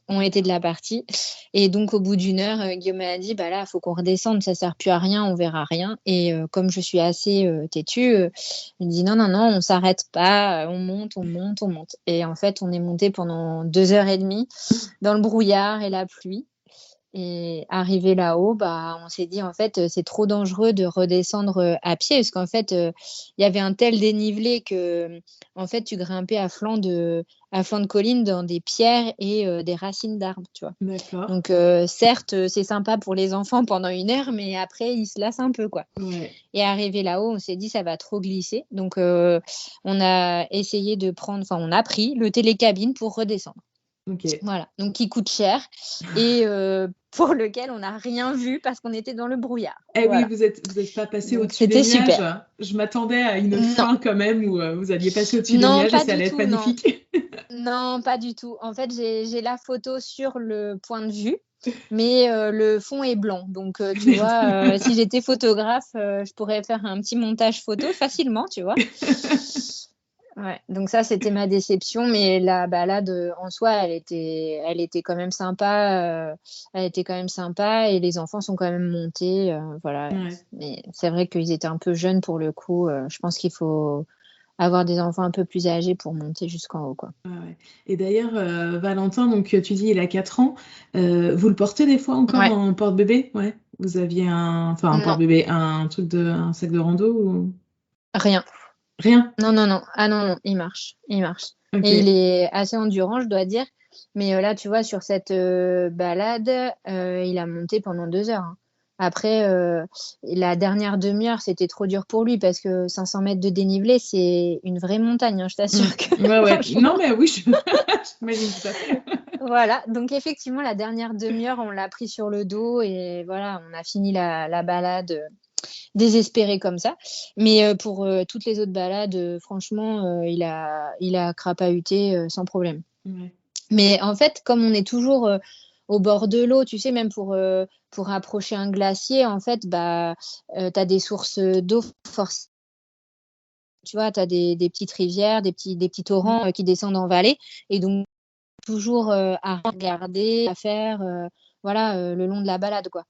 ont été de la partie et donc au bout d'une heure, Guillaume m'a dit: «Bah là, il faut qu'on redescende, ça sert plus à rien, on verra rien» et comme je suis assez, têtue, il me dit: «Non, non, non, on s'arrête pas, on monte, on monte, on monte» et en fait, on est monté pendant 2 heures et demie dans le brouillard et la pluie et arrivé là-haut, on s'est dit: «En fait, c'est trop dangereux de redescendre, à pied» parce qu'en fait, il y avait un tel dénivelé que, en fait, tu grimpais à flanc de colline dans des pierres et des racines d'arbres, tu vois? D'accord. Donc certes, c'est sympa pour les enfants pendant 1 heure, mais après ils se lassent un peu, quoi Ouais. et arrivé là-haut, on s'est dit: «Ça va trop glisser» donc on a essayé de prendre on a pris le télécabine pour redescendre. Ok. Voilà, donc il coûte cher et pour lequel on n'a rien vu parce qu'on était dans le brouillard. Eh oui, Voilà. vous êtes pas passé Donc au-dessus des c'était nuages. super. Je m'attendais à une Non, fin quand même où vous alliez passer au-dessus des non, nuages et pas ça du allait être tout, non. magnifique. Non, pas du tout. En fait, j'ai la photo sur le point de vue, mais le fond est blanc. Donc, tu Merde. vois, si j'étais photographe, je pourrais faire un petit montage photo facilement, tu vois. Ouais, donc ça, c'était ma déception, mais la balade en soi, elle était quand même sympa. Elle était quand même sympa et les enfants sont quand même montés. Voilà. Ouais. Mais c'est vrai qu'ils étaient un peu jeunes pour le coup. Je pense qu'il faut avoir des enfants un peu plus âgés pour monter jusqu'en haut, quoi. Ouais, ouais. Et d'ailleurs, Valentin, donc tu dis il a 4 ans. Vous le portez des fois encore Ouais, en porte-bébé? Ouais. Vous aviez un non, porte-bébé, un sac de rando ou rien. rien? Non, non, non. Ah non, non, il marche. Il marche. Ok. Et il est assez endurant, je dois dire. Mais là, tu vois, sur cette balade, il a monté pendant 2 heures, hein. Après, la dernière demi-heure, c'était trop dur pour lui parce que 500 mètres de dénivelé, c'est une vraie montagne, hein, je t'assure que Ouais, ouais. Non, franchement. mais oui, j'imagine tout à fait. Voilà. Donc, effectivement, la dernière demi-heure, on l'a pris sur le dos et voilà, on a fini la balade désespéré comme ça. Mais pour toutes les autres balades, franchement, il a crapahuté sans problème. Ouais. Mais en fait, comme on est toujours au bord de l'eau, tu sais, même pour approcher un glacier, en fait, bah, tu as des sources d'eau forcément. Tu vois, tu as des petites rivières, des petits torrents qui descendent en vallée. Et donc, toujours à regarder, à faire, voilà, le long de la balade, quoi.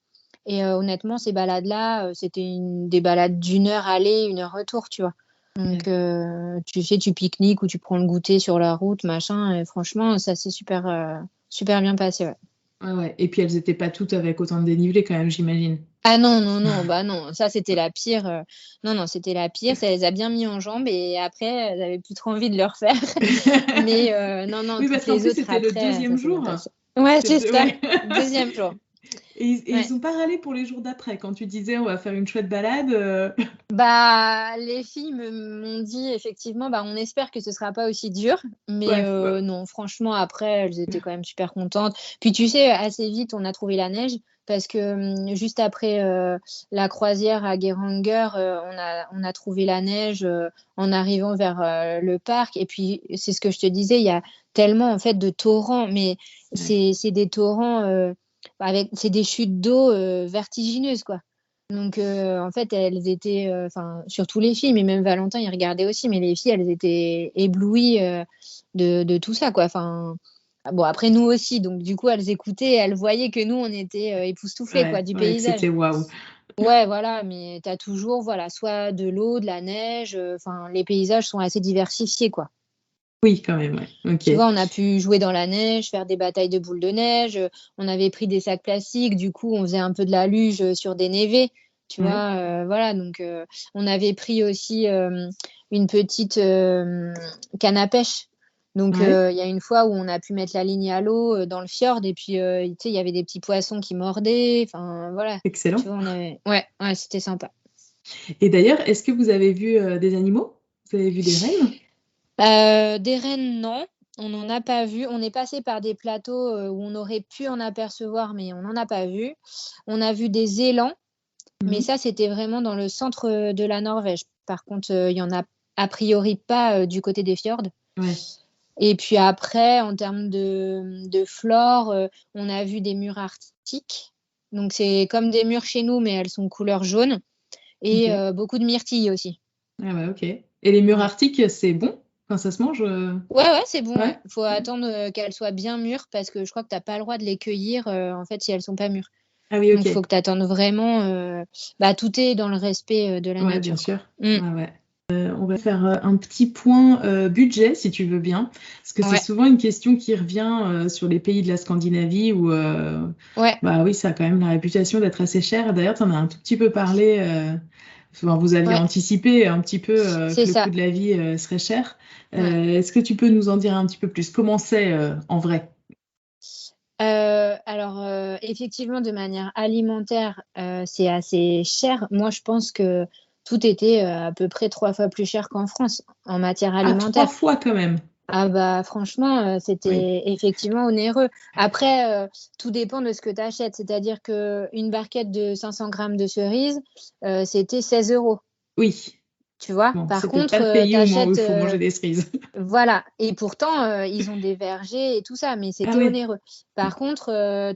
Et honnêtement, ces balades-là, c'était des balades d'1 heure aller, 1 heure retour, tu vois? Donc Ouais. tu sais, tu pique-niques ou tu prends le goûter sur la route, machin et franchement, ça s'est super bien passé, ouais. Ouais, ouais. Et puis elles étaient pas toutes avec autant de dénivelé quand même, j'imagine. Ah non, non, non, bah non, ça c'était la pire, non, non, c'était la pire, ça les a bien mis en jambes et après, elles avaient plus trop envie de le refaire. Mais non, non, Oui, parce toutes qu'en les plus, autres c'était le après, ça deuxième s'est bien jour. passé. Ouais, c'est ça, Ouais. 2e jour. Et ils Ouais. sont pas râlés pour les jours d'après. Quand tu disais on va faire une chouette balade. Bah, les filles m'ont dit effectivement, bah, on espère que ce sera pas aussi dur, mais Ouais, ouais. non, franchement, après, elles étaient quand même super contentes. Puis tu sais, assez vite, on a trouvé la neige parce que juste après la croisière à Geiranger, on a trouvé la neige en arrivant vers le parc. Et puis, c'est ce que je te disais, il y a tellement en fait de torrents, mais Ouais. c'est des torrents c'est des chutes d'eau vertigineuses, quoi. Donc, en fait, elles étaient, enfin, surtout les filles, mais même Valentin, il regardait aussi, mais les filles, elles étaient éblouies de tout ça, quoi. Enfin, bon, après, nous aussi, donc du coup, elles écoutaient, elles voyaient que nous, on était époustouflés, quoi, Ouais, du ouais, que paysage. c'était waouh. Ouais, voilà, mais tu as toujours, voilà, soit de l'eau, de la neige, enfin, les paysages sont assez diversifiés, quoi. Oui, quand même, ouais. Ok. Tu vois, on a pu jouer dans la neige, faire des batailles de boules de neige. On avait pris des sacs plastiques, du coup, on faisait un peu de la luge sur des névés. Tu Ouais, vois, voilà. Donc, on avait pris aussi une petite canne à pêche. Donc, ouais. il y a une fois où on a pu mettre la ligne à l'eau dans le fjord et puis, tu sais, il y avait des petits poissons qui mordaient. Enfin, voilà. Tu Excellent. vois, on avait. Ouais, ouais, c'était sympa. Et d'ailleurs, est-ce que vous avez vu des animaux? Vous avez vu des rennes? Des rennes, non, on n'en a pas vu. On est passé par des plateaux, où on aurait pu en apercevoir, mais on n'en a pas vu. On a vu des élans, mais Mhm. ça, c'était vraiment dans le centre, de la Norvège. Par contre, il y en a a priori pas, du côté des fjords. Ouais. Et puis après, en termes de flore, on a vu des mûres arctiques. Donc c'est comme des mûres chez nous, mais elles sont couleur jaune et Ok. beaucoup de myrtilles aussi. Ah ouais, ok. Et les murs Ouais. arctiques, c'est bon? Enfin, ça se mange? Ouais, ouais, c'est bon, ouais. Ouais. Faut attendre, qu'elles soient bien mûres parce que je crois que tu as pas le droit de les cueillir, en fait, si elles sont pas mûres. Ah oui, Donc faut ok. que tu attendes vraiment, bah, tout est dans le respect, de la Ouais, bien nature, quoi. sûr. Mmh. Ouais, ouais. On va faire un petit point budget, si tu veux bien, parce que c'est Ouais, souvent une question qui revient sur les pays de la Scandinavie où, ouais, bah oui, ça a quand même la réputation d'être assez cher. D'ailleurs, tu en as un tout petit peu parlé. Enfin, vous aviez ouais, anticipé un petit peu c'est que le coût ça. de la vie serait cher. Ouais. Est-ce que tu peux nous en dire un petit peu plus? Comment c'est en vrai? Alors, effectivement, de manière alimentaire, c'est assez cher. Moi, je pense que tout était, à peu près 3 fois plus cher qu'en France, en matière Ah, trois alimentaire. fois quand même. Ah bah franchement, c'était effectivement onéreux. Après, tout dépend de ce que tu achètes. C'est-à-dire qu'une barquette de 500 grammes de cerises, c'était 16 €. Oui. Tu vois? Bon, Par c'est peut-être pas contre, le pays tu où il achètes, faut manger des cerises. voilà. Et pourtant, ils ont des vergers et tout ça, mais Ah c'était oui. onéreux. Par contre,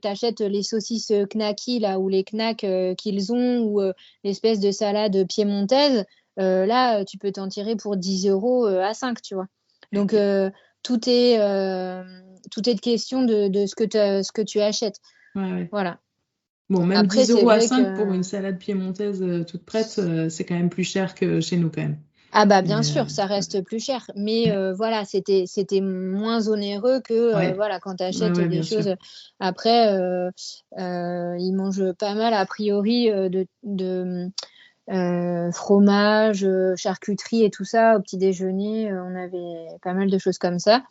tu achètes les saucisses knacky là, ou les knacks qu'ils ont, ou l'espèce de salade piémontaise, là, tu peux t'en tirer pour 10 € à 5, tu vois? Donc tout est, tout est de question de ce que tu achètes. Ouais. Voilà. Bon, même Après, 10 c'est € à vrai 5 pour que une salade piémontaise toute prête, c'est quand même plus cher que chez nous, quand même. ah bah, bien Mais, sûr, ça reste plus cher, mais voilà, c'était moins onéreux que, ouais. voilà, quand tu achètes des Bien sûr. choses. Après, ils mangent pas mal a priori, de fromage, charcuterie et tout ça au petit déjeuner, on avait pas mal de choses comme ça.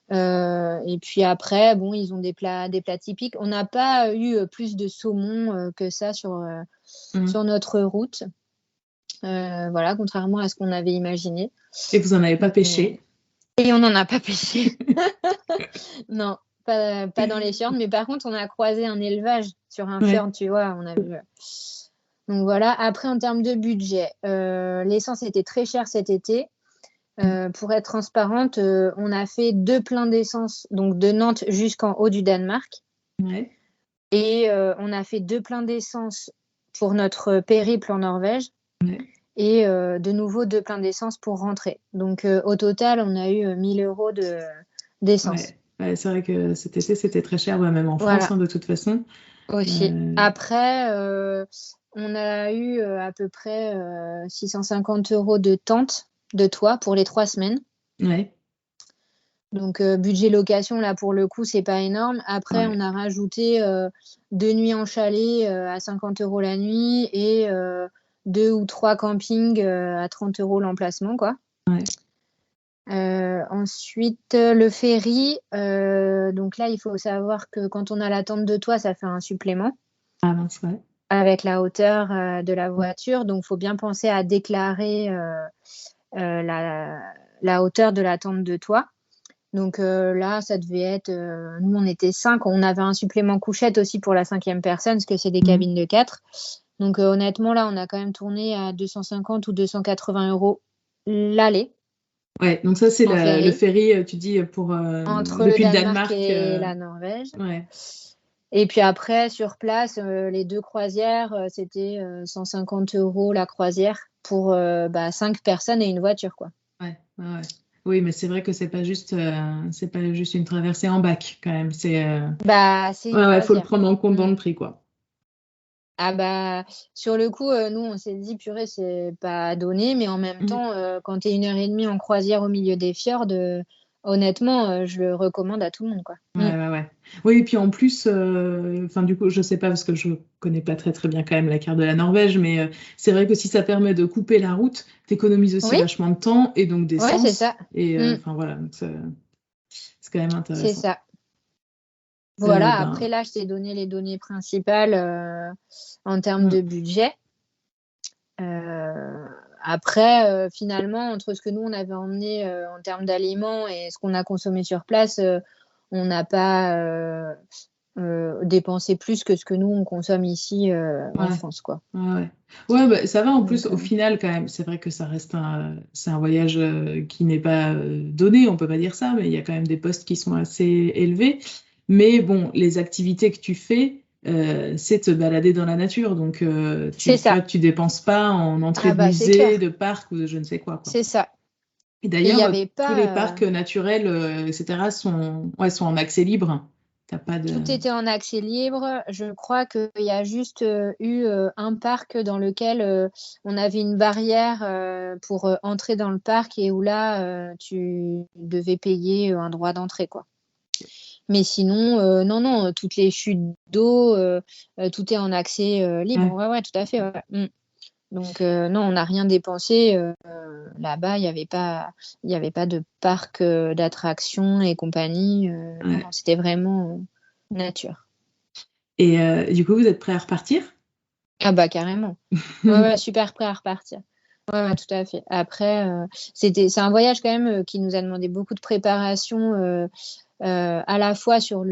Et puis après, bon, ils ont des plats typiques. On n'a pas eu, plus de saumon, que ça sur notre route. Voilà, contrairement à ce qu'on avait imaginé. Et vous en avez pas Mais pêché? et on n'en a pas pêché. Non, pas dans les fjords, mais par contre, on a croisé un élevage sur un fjord, tu vois? On a vu, donc voilà. Après, en termes de budget, l'essence était très chère cet été. Pour être transparente, on a fait 2 pleins d'essence, donc de Nantes jusqu'en haut du Danemark. Ouais. Et on a fait 2 pleins d'essence pour notre périple en Norvège. Ouais. Et de nouveau 2 pleins d'essence pour rentrer. Donc au total, on a eu 1 000 € d'essence. Ouais, c'est vrai que cet été, c'était très cher, même en France, Voilà, de toute façon. aussi. Après, on a eu à peu près 650 € de tente de toit pour les 3 semaines. Ouais. Donc budget location, là, pour le coup, c'est pas énorme. Après, Ouais. on a rajouté 2 nuits en chalet à 50 € la nuit, et 2 ou 3 campings à 30 € l'emplacement, quoi. Ouais. Ensuite, le ferry, donc là, il faut savoir que quand on a la tente de toit, ça fait un supplément Ah mince, ouais. avec la hauteur de la voiture. Donc, il faut bien penser à déclarer la hauteur de la tente de toit. Donc là, ça devait être, nous, on était 5. On avait un supplément couchette aussi pour la 5e personne, parce que c'est des cabines de 4. Donc honnêtement, là, on a quand même tourné à 250 ou 280 € l'aller. Ouais, donc ça, c'est le ferry, tu dis, Entre depuis le le Danemark Danemark. et la Norvège. Ouais. Et puis après, sur place, les 2 croisières, c'était 150 € la croisière pour 5 personnes et une voiture, quoi. Ouais. Oui, mais c'est vrai que c'est pas juste une traversée en bac, quand même. C'est C'est une faut le croisière. prendre en compte dans le prix, quoi. Ah bah, sur le coup, nous, on s'est dit: «Purée, c'est pas donné», mais en même temps, quand tu es 1 heure et demie en croisière au milieu des fjords, honnêtement, je le recommande à tout le monde, quoi. Ouais. Oui, et puis en plus, du coup, je sais pas parce que je connais pas très très bien quand même la carte de la Norvège, mais c'est vrai que si ça permet de couper la route, t'économises aussi Oui, vachement de temps et donc ouais, c'est d'essence. ça. Et voilà, donc c'est quand même C'est intéressant. ça. Voilà, après là, je t'ai donné les données principales, en termes de budget. Après, finalement, entre ce que nous, on avait emmené, en termes d'aliments et ce qu'on a consommé sur place, on n'a pas dépensé plus que ce que nous, on consomme ici, en France, quoi. Ouais, ça va en plus Donc au final quand même. C'est vrai que ça reste c'est un voyage qui n'est pas donné, on peut pas dire ça, mais il y a quand même des postes qui sont assez élevés. Mais bon, les activités que tu fais, c'est te balader dans la nature. Donc c'est tu vois, ça. tu dépenses pas en entrée Ah de bah, c'est musée, clair. de parc ou de je ne sais quoi, quoi. C'est ça. Et Et il y d'ailleurs, avait tous les pas, parcs naturels, etc., sont en accès libre. T'as pas de... tout était en accès libre. Je crois qu'il y a juste eu un parc dans lequel on avait une barrière pour entrer dans le parc, et où là, tu devais payer un droit d'entrée, quoi. Mais sinon, non, toutes les chutes d'eau, tout est en accès libre. Ouais, tout à fait. Ouais. Donc non, on n'a rien dépensé. Là-bas, il n'y avait pas de parc d'attractions et compagnie. Non, c'était vraiment nature. Et du coup, vous êtes prêt à repartir? Ah bah carrément. Ouais, super prêt à repartir. Ouais, tout à fait. Après, c'est un voyage quand même qui nous a demandé beaucoup de préparation, à la fois sur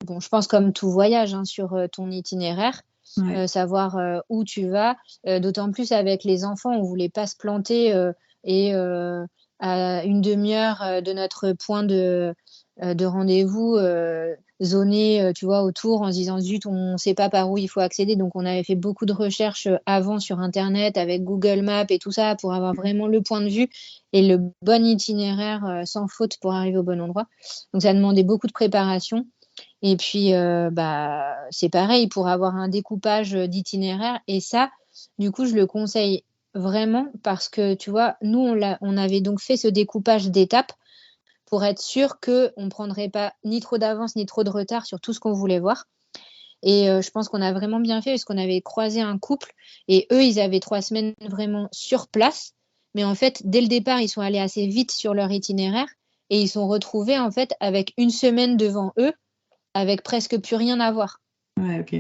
bon, je pense comme tout voyage, hein, sur ton itinéraire, Ouais, savoir où tu vas. D'autant plus avec les enfants, on voulait pas se planter et à une demi-heure de notre point de rendez-vous, zoner, tu vois, autour en se disant zut, on ne sait pas par où il faut accéder. Donc, on avait fait beaucoup de recherches avant sur Internet avec Google Maps et tout ça pour avoir vraiment le point de vue et le bon itinéraire sans faute pour arriver au bon endroit. Donc, ça demandait beaucoup de préparation. Et puis, c'est pareil pour avoir un découpage d'itinéraire. Et ça, du coup, je le conseille vraiment parce que, tu vois, nous, on avait donc fait ce découpage d'étapes pour être sûr qu'on ne prendrait pas ni trop d'avance ni trop de retard sur tout ce qu'on voulait voir. Et je pense qu'on a vraiment bien fait parce qu'on avait croisé un couple et eux, ils avaient 3 semaines vraiment sur place. Mais en fait, dès le départ, ils sont allés assez vite sur leur itinéraire et ils sont retrouvés en fait avec une semaine devant eux avec presque plus rien à voir. ouais, ok.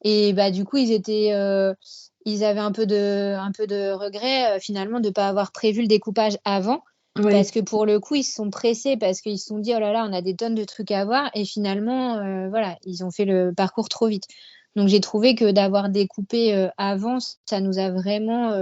Et bah, du coup, ils avaient un peu de regret finalement de ne pas avoir prévu le découpage avant. Parce Oui, que pour le coup, ils se sont pressés parce qu'ils se sont dit, oh là là, on a des tonnes de trucs à voir. Et finalement, voilà, ils ont fait le parcours trop vite. Donc, j'ai trouvé que d'avoir découpé avant, ça nous a vraiment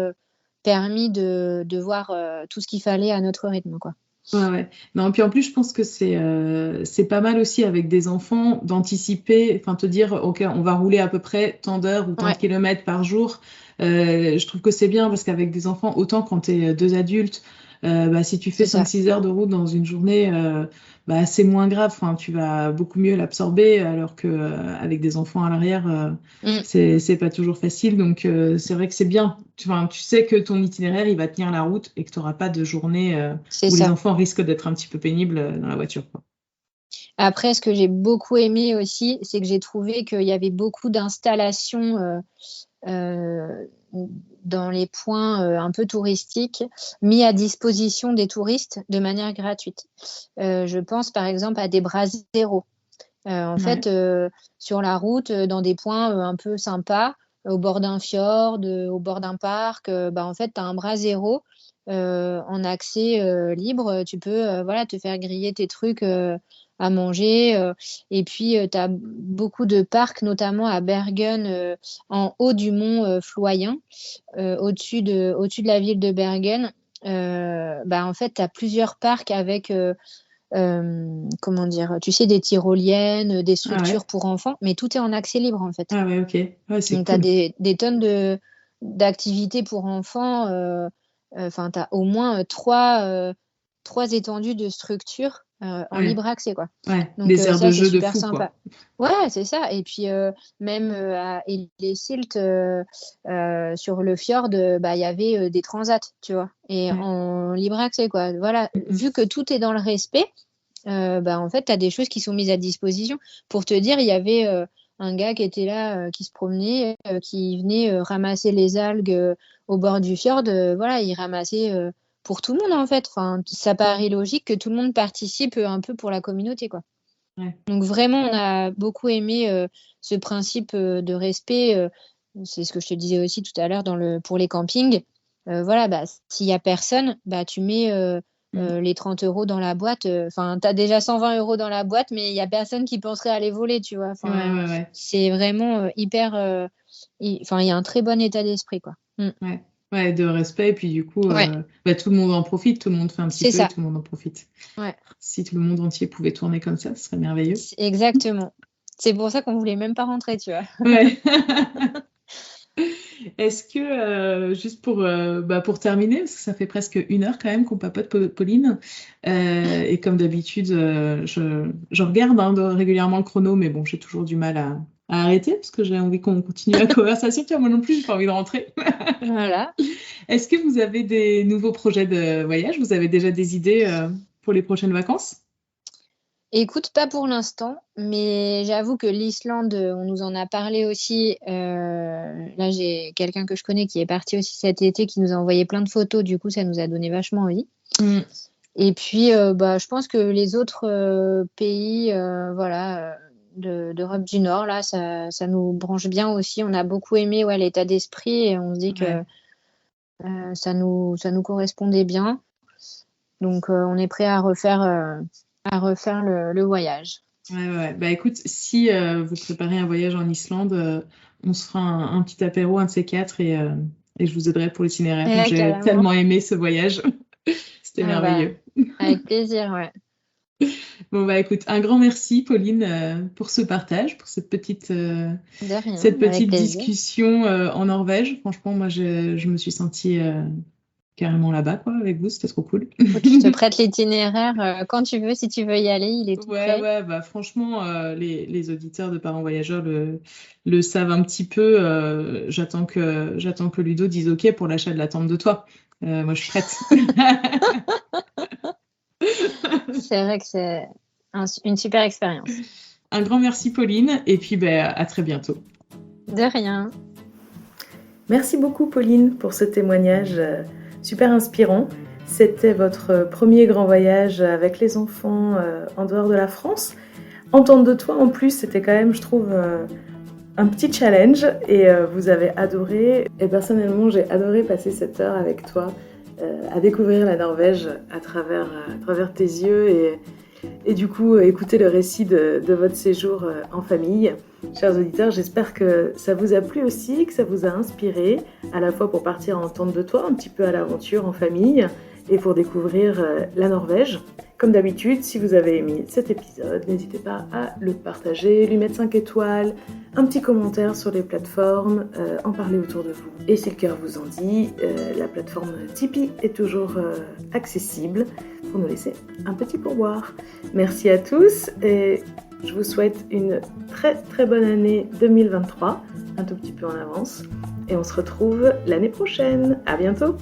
permis de voir tout ce qu'il fallait à notre rythme, quoi. ouais, ouais. Non, puis en plus, je pense que c'est pas mal aussi avec des enfants d'anticiper, enfin te dire, OK, on va rouler à peu près tant d'heures ou tant de Ouais, kilomètres par jour. Je trouve que c'est bien parce qu'avec des enfants, autant quand tu es deux adultes, bah, si tu fais c'est cinq ça. six heures de route dans une journée, bah, c'est moins grave. Enfin, tu vas beaucoup mieux l'absorber, alors que avec des enfants à l'arrière, Mm, c'est pas toujours facile. Donc, c'est vrai que c'est bien. Enfin, tu sais que ton itinéraire, il va tenir la route et que tu n'auras pas de journée. c'est Où les ça. enfants risquent d'être un petit peu pénibles dans la voiture, quoi. Après, ce que j'ai beaucoup aimé aussi, c'est que j'ai trouvé qu'il y avait beaucoup d'installations euh, dans les points un peu touristiques mis à disposition des touristes de manière gratuite. Je pense par exemple à des braseros. En fait, Ouais, sur la route, dans des points un peu sympas, au bord d'un fjord, au bord d'un parc, en fait, tu as un brasero en accès libre. Tu peux voilà, te faire griller tes trucs à manger. Et puis, tu as beaucoup de parcs, notamment à Bergen, en haut du mont Floyen, au-dessus de la ville de Bergen. En fait, tu as plusieurs parcs avec comment dire, tu sais, des tyroliennes, des ah ouais, structures pour enfants, mais tout est en accès libre en fait. ah ouais, ok. Ouais, c'est Donc, tu as cool. des tonnes d'activités pour enfants. Enfin, tu as au moins trois étendues de structures en Ouais, libre accès, quoi. ouais. Donc, Des aires ça, de c'est jeu de super fou, quoi. sympa. Ouais, c'est ça. Et puis, même à Ille-les-Silt, sur le fjord, il y avait des transats, tu vois, et Ouais. en libre accès, quoi. Voilà, Mhm. vu que tout est dans le respect, en fait, tu as des choses qui sont mises à disposition. Pour te dire, il y avait un gars qui était là, qui se promenait, qui venait ramasser les algues au bord du fjord. Voilà, il ramassait pour tout le monde, en fait. Enfin, ça paraît logique que tout le monde participe un peu pour la communauté, quoi. Ouais. Donc, vraiment, on a beaucoup aimé ce principe de respect. C'est ce que je te disais aussi tout à l'heure pour les campings. Voilà, s'il y a personne, tu mets Mm. les 30 euros dans la boîte. Enfin, tu as déjà 120 euros dans la boîte, mais il y a personne qui penserait à les voler, tu vois. Ouais, Enfin, ouais, ouais. c'est vraiment hyper. Enfin, il y a un très bon état d'esprit, quoi. Mm. Ouais. Ouais, de respect. Et puis, du coup, Ouais, bah, tout le monde en profite. Tout le monde fait un petit c'est peu et ça. tout le monde en profite. Ouais, Si tout le monde entier pouvait tourner comme ça, ce serait merveilleux. exactement. C'est pour ça qu'on voulait même pas rentrer, tu vois. Ouais. Est-ce que, juste pour terminer, parce que ça fait presque une heure quand même qu'on papote, Pauline, et comme d'habitude, je regarde régulièrement le chrono, mais bon, j'ai toujours du mal à arrêter, parce que j'ai envie qu'on continue la conversation. Tiens, moi non plus, j'ai pas envie de rentrer. Voilà. Est-ce que vous avez des nouveaux projets de voyage? Vous avez déjà des idées, pour les prochaines vacances? Écoute, pas pour l'instant, mais j'avoue que l'Islande, on nous en a parlé aussi. Là, j'ai quelqu'un que je connais qui est parti aussi cet été, qui nous a envoyé plein de photos. Du coup, ça nous a donné vachement envie. Mm. Et puis, je pense que les autres pays, voilà, d'Europe du Nord, là, ça nous branche bien aussi. On a beaucoup aimé, ouais, l'état d'esprit et on se dit que Ouais. Ça nous correspondait bien. Donc, on est prêt à refaire le voyage. Ouais. Bah écoute, si vous préparez un voyage en Islande, on se fera un petit apéro, un de ces quatre, et je vous aiderai pour l'itinéraire. Moi, j'ai Carrément. tellement aimé ce voyage. C'était merveilleux. Avec plaisir, ouais. Bon, bah écoute, un grand merci, Pauline, pour ce partage, pour cette petite, De rien, cette avec petite plaisir. discussion en Norvège. Franchement, moi, je me suis sentie carrément là-bas, quoi, avec vous. C'était trop cool. Faut que je te prête l'itinéraire quand tu veux, si tu veux y aller, il est tout prêt. Ouais, bah franchement, les auditeurs de Parents Voyageurs le savent un petit peu. J'attends que Ludo dise OK pour l'achat de la tente de toi. Moi, je suis prête. C'est vrai que c'est une super expérience. Un grand merci, Pauline, et puis à très bientôt. De rien. Merci beaucoup, Pauline, pour ce témoignage super inspirant. C'était votre premier grand voyage avec les enfants en dehors de la France. Entendre de toi, en plus, c'était quand même, je trouve, un petit challenge et vous avez adoré. Et personnellement, j'ai adoré passer cette heure avec toi à découvrir la Norvège à travers tes yeux et du coup écouter le récit de votre séjour en famille. Chers auditeurs, j'espère que ça vous a plu aussi, que ça vous a inspiré, à la fois pour partir en tente de toit, un petit peu à l'aventure en famille, et pour découvrir la Norvège. Comme d'habitude, si vous avez aimé cet épisode, n'hésitez pas à le partager, lui mettre 5 étoiles, un petit commentaire sur les plateformes, en parler autour de vous. Et si le cœur vous en dit, la plateforme Tipeee est toujours accessible pour nous laisser un petit pourboire. Merci à tous et je vous souhaite une très très bonne année 2023, un tout petit peu en avance. Et on se retrouve l'année prochaine. À bientôt!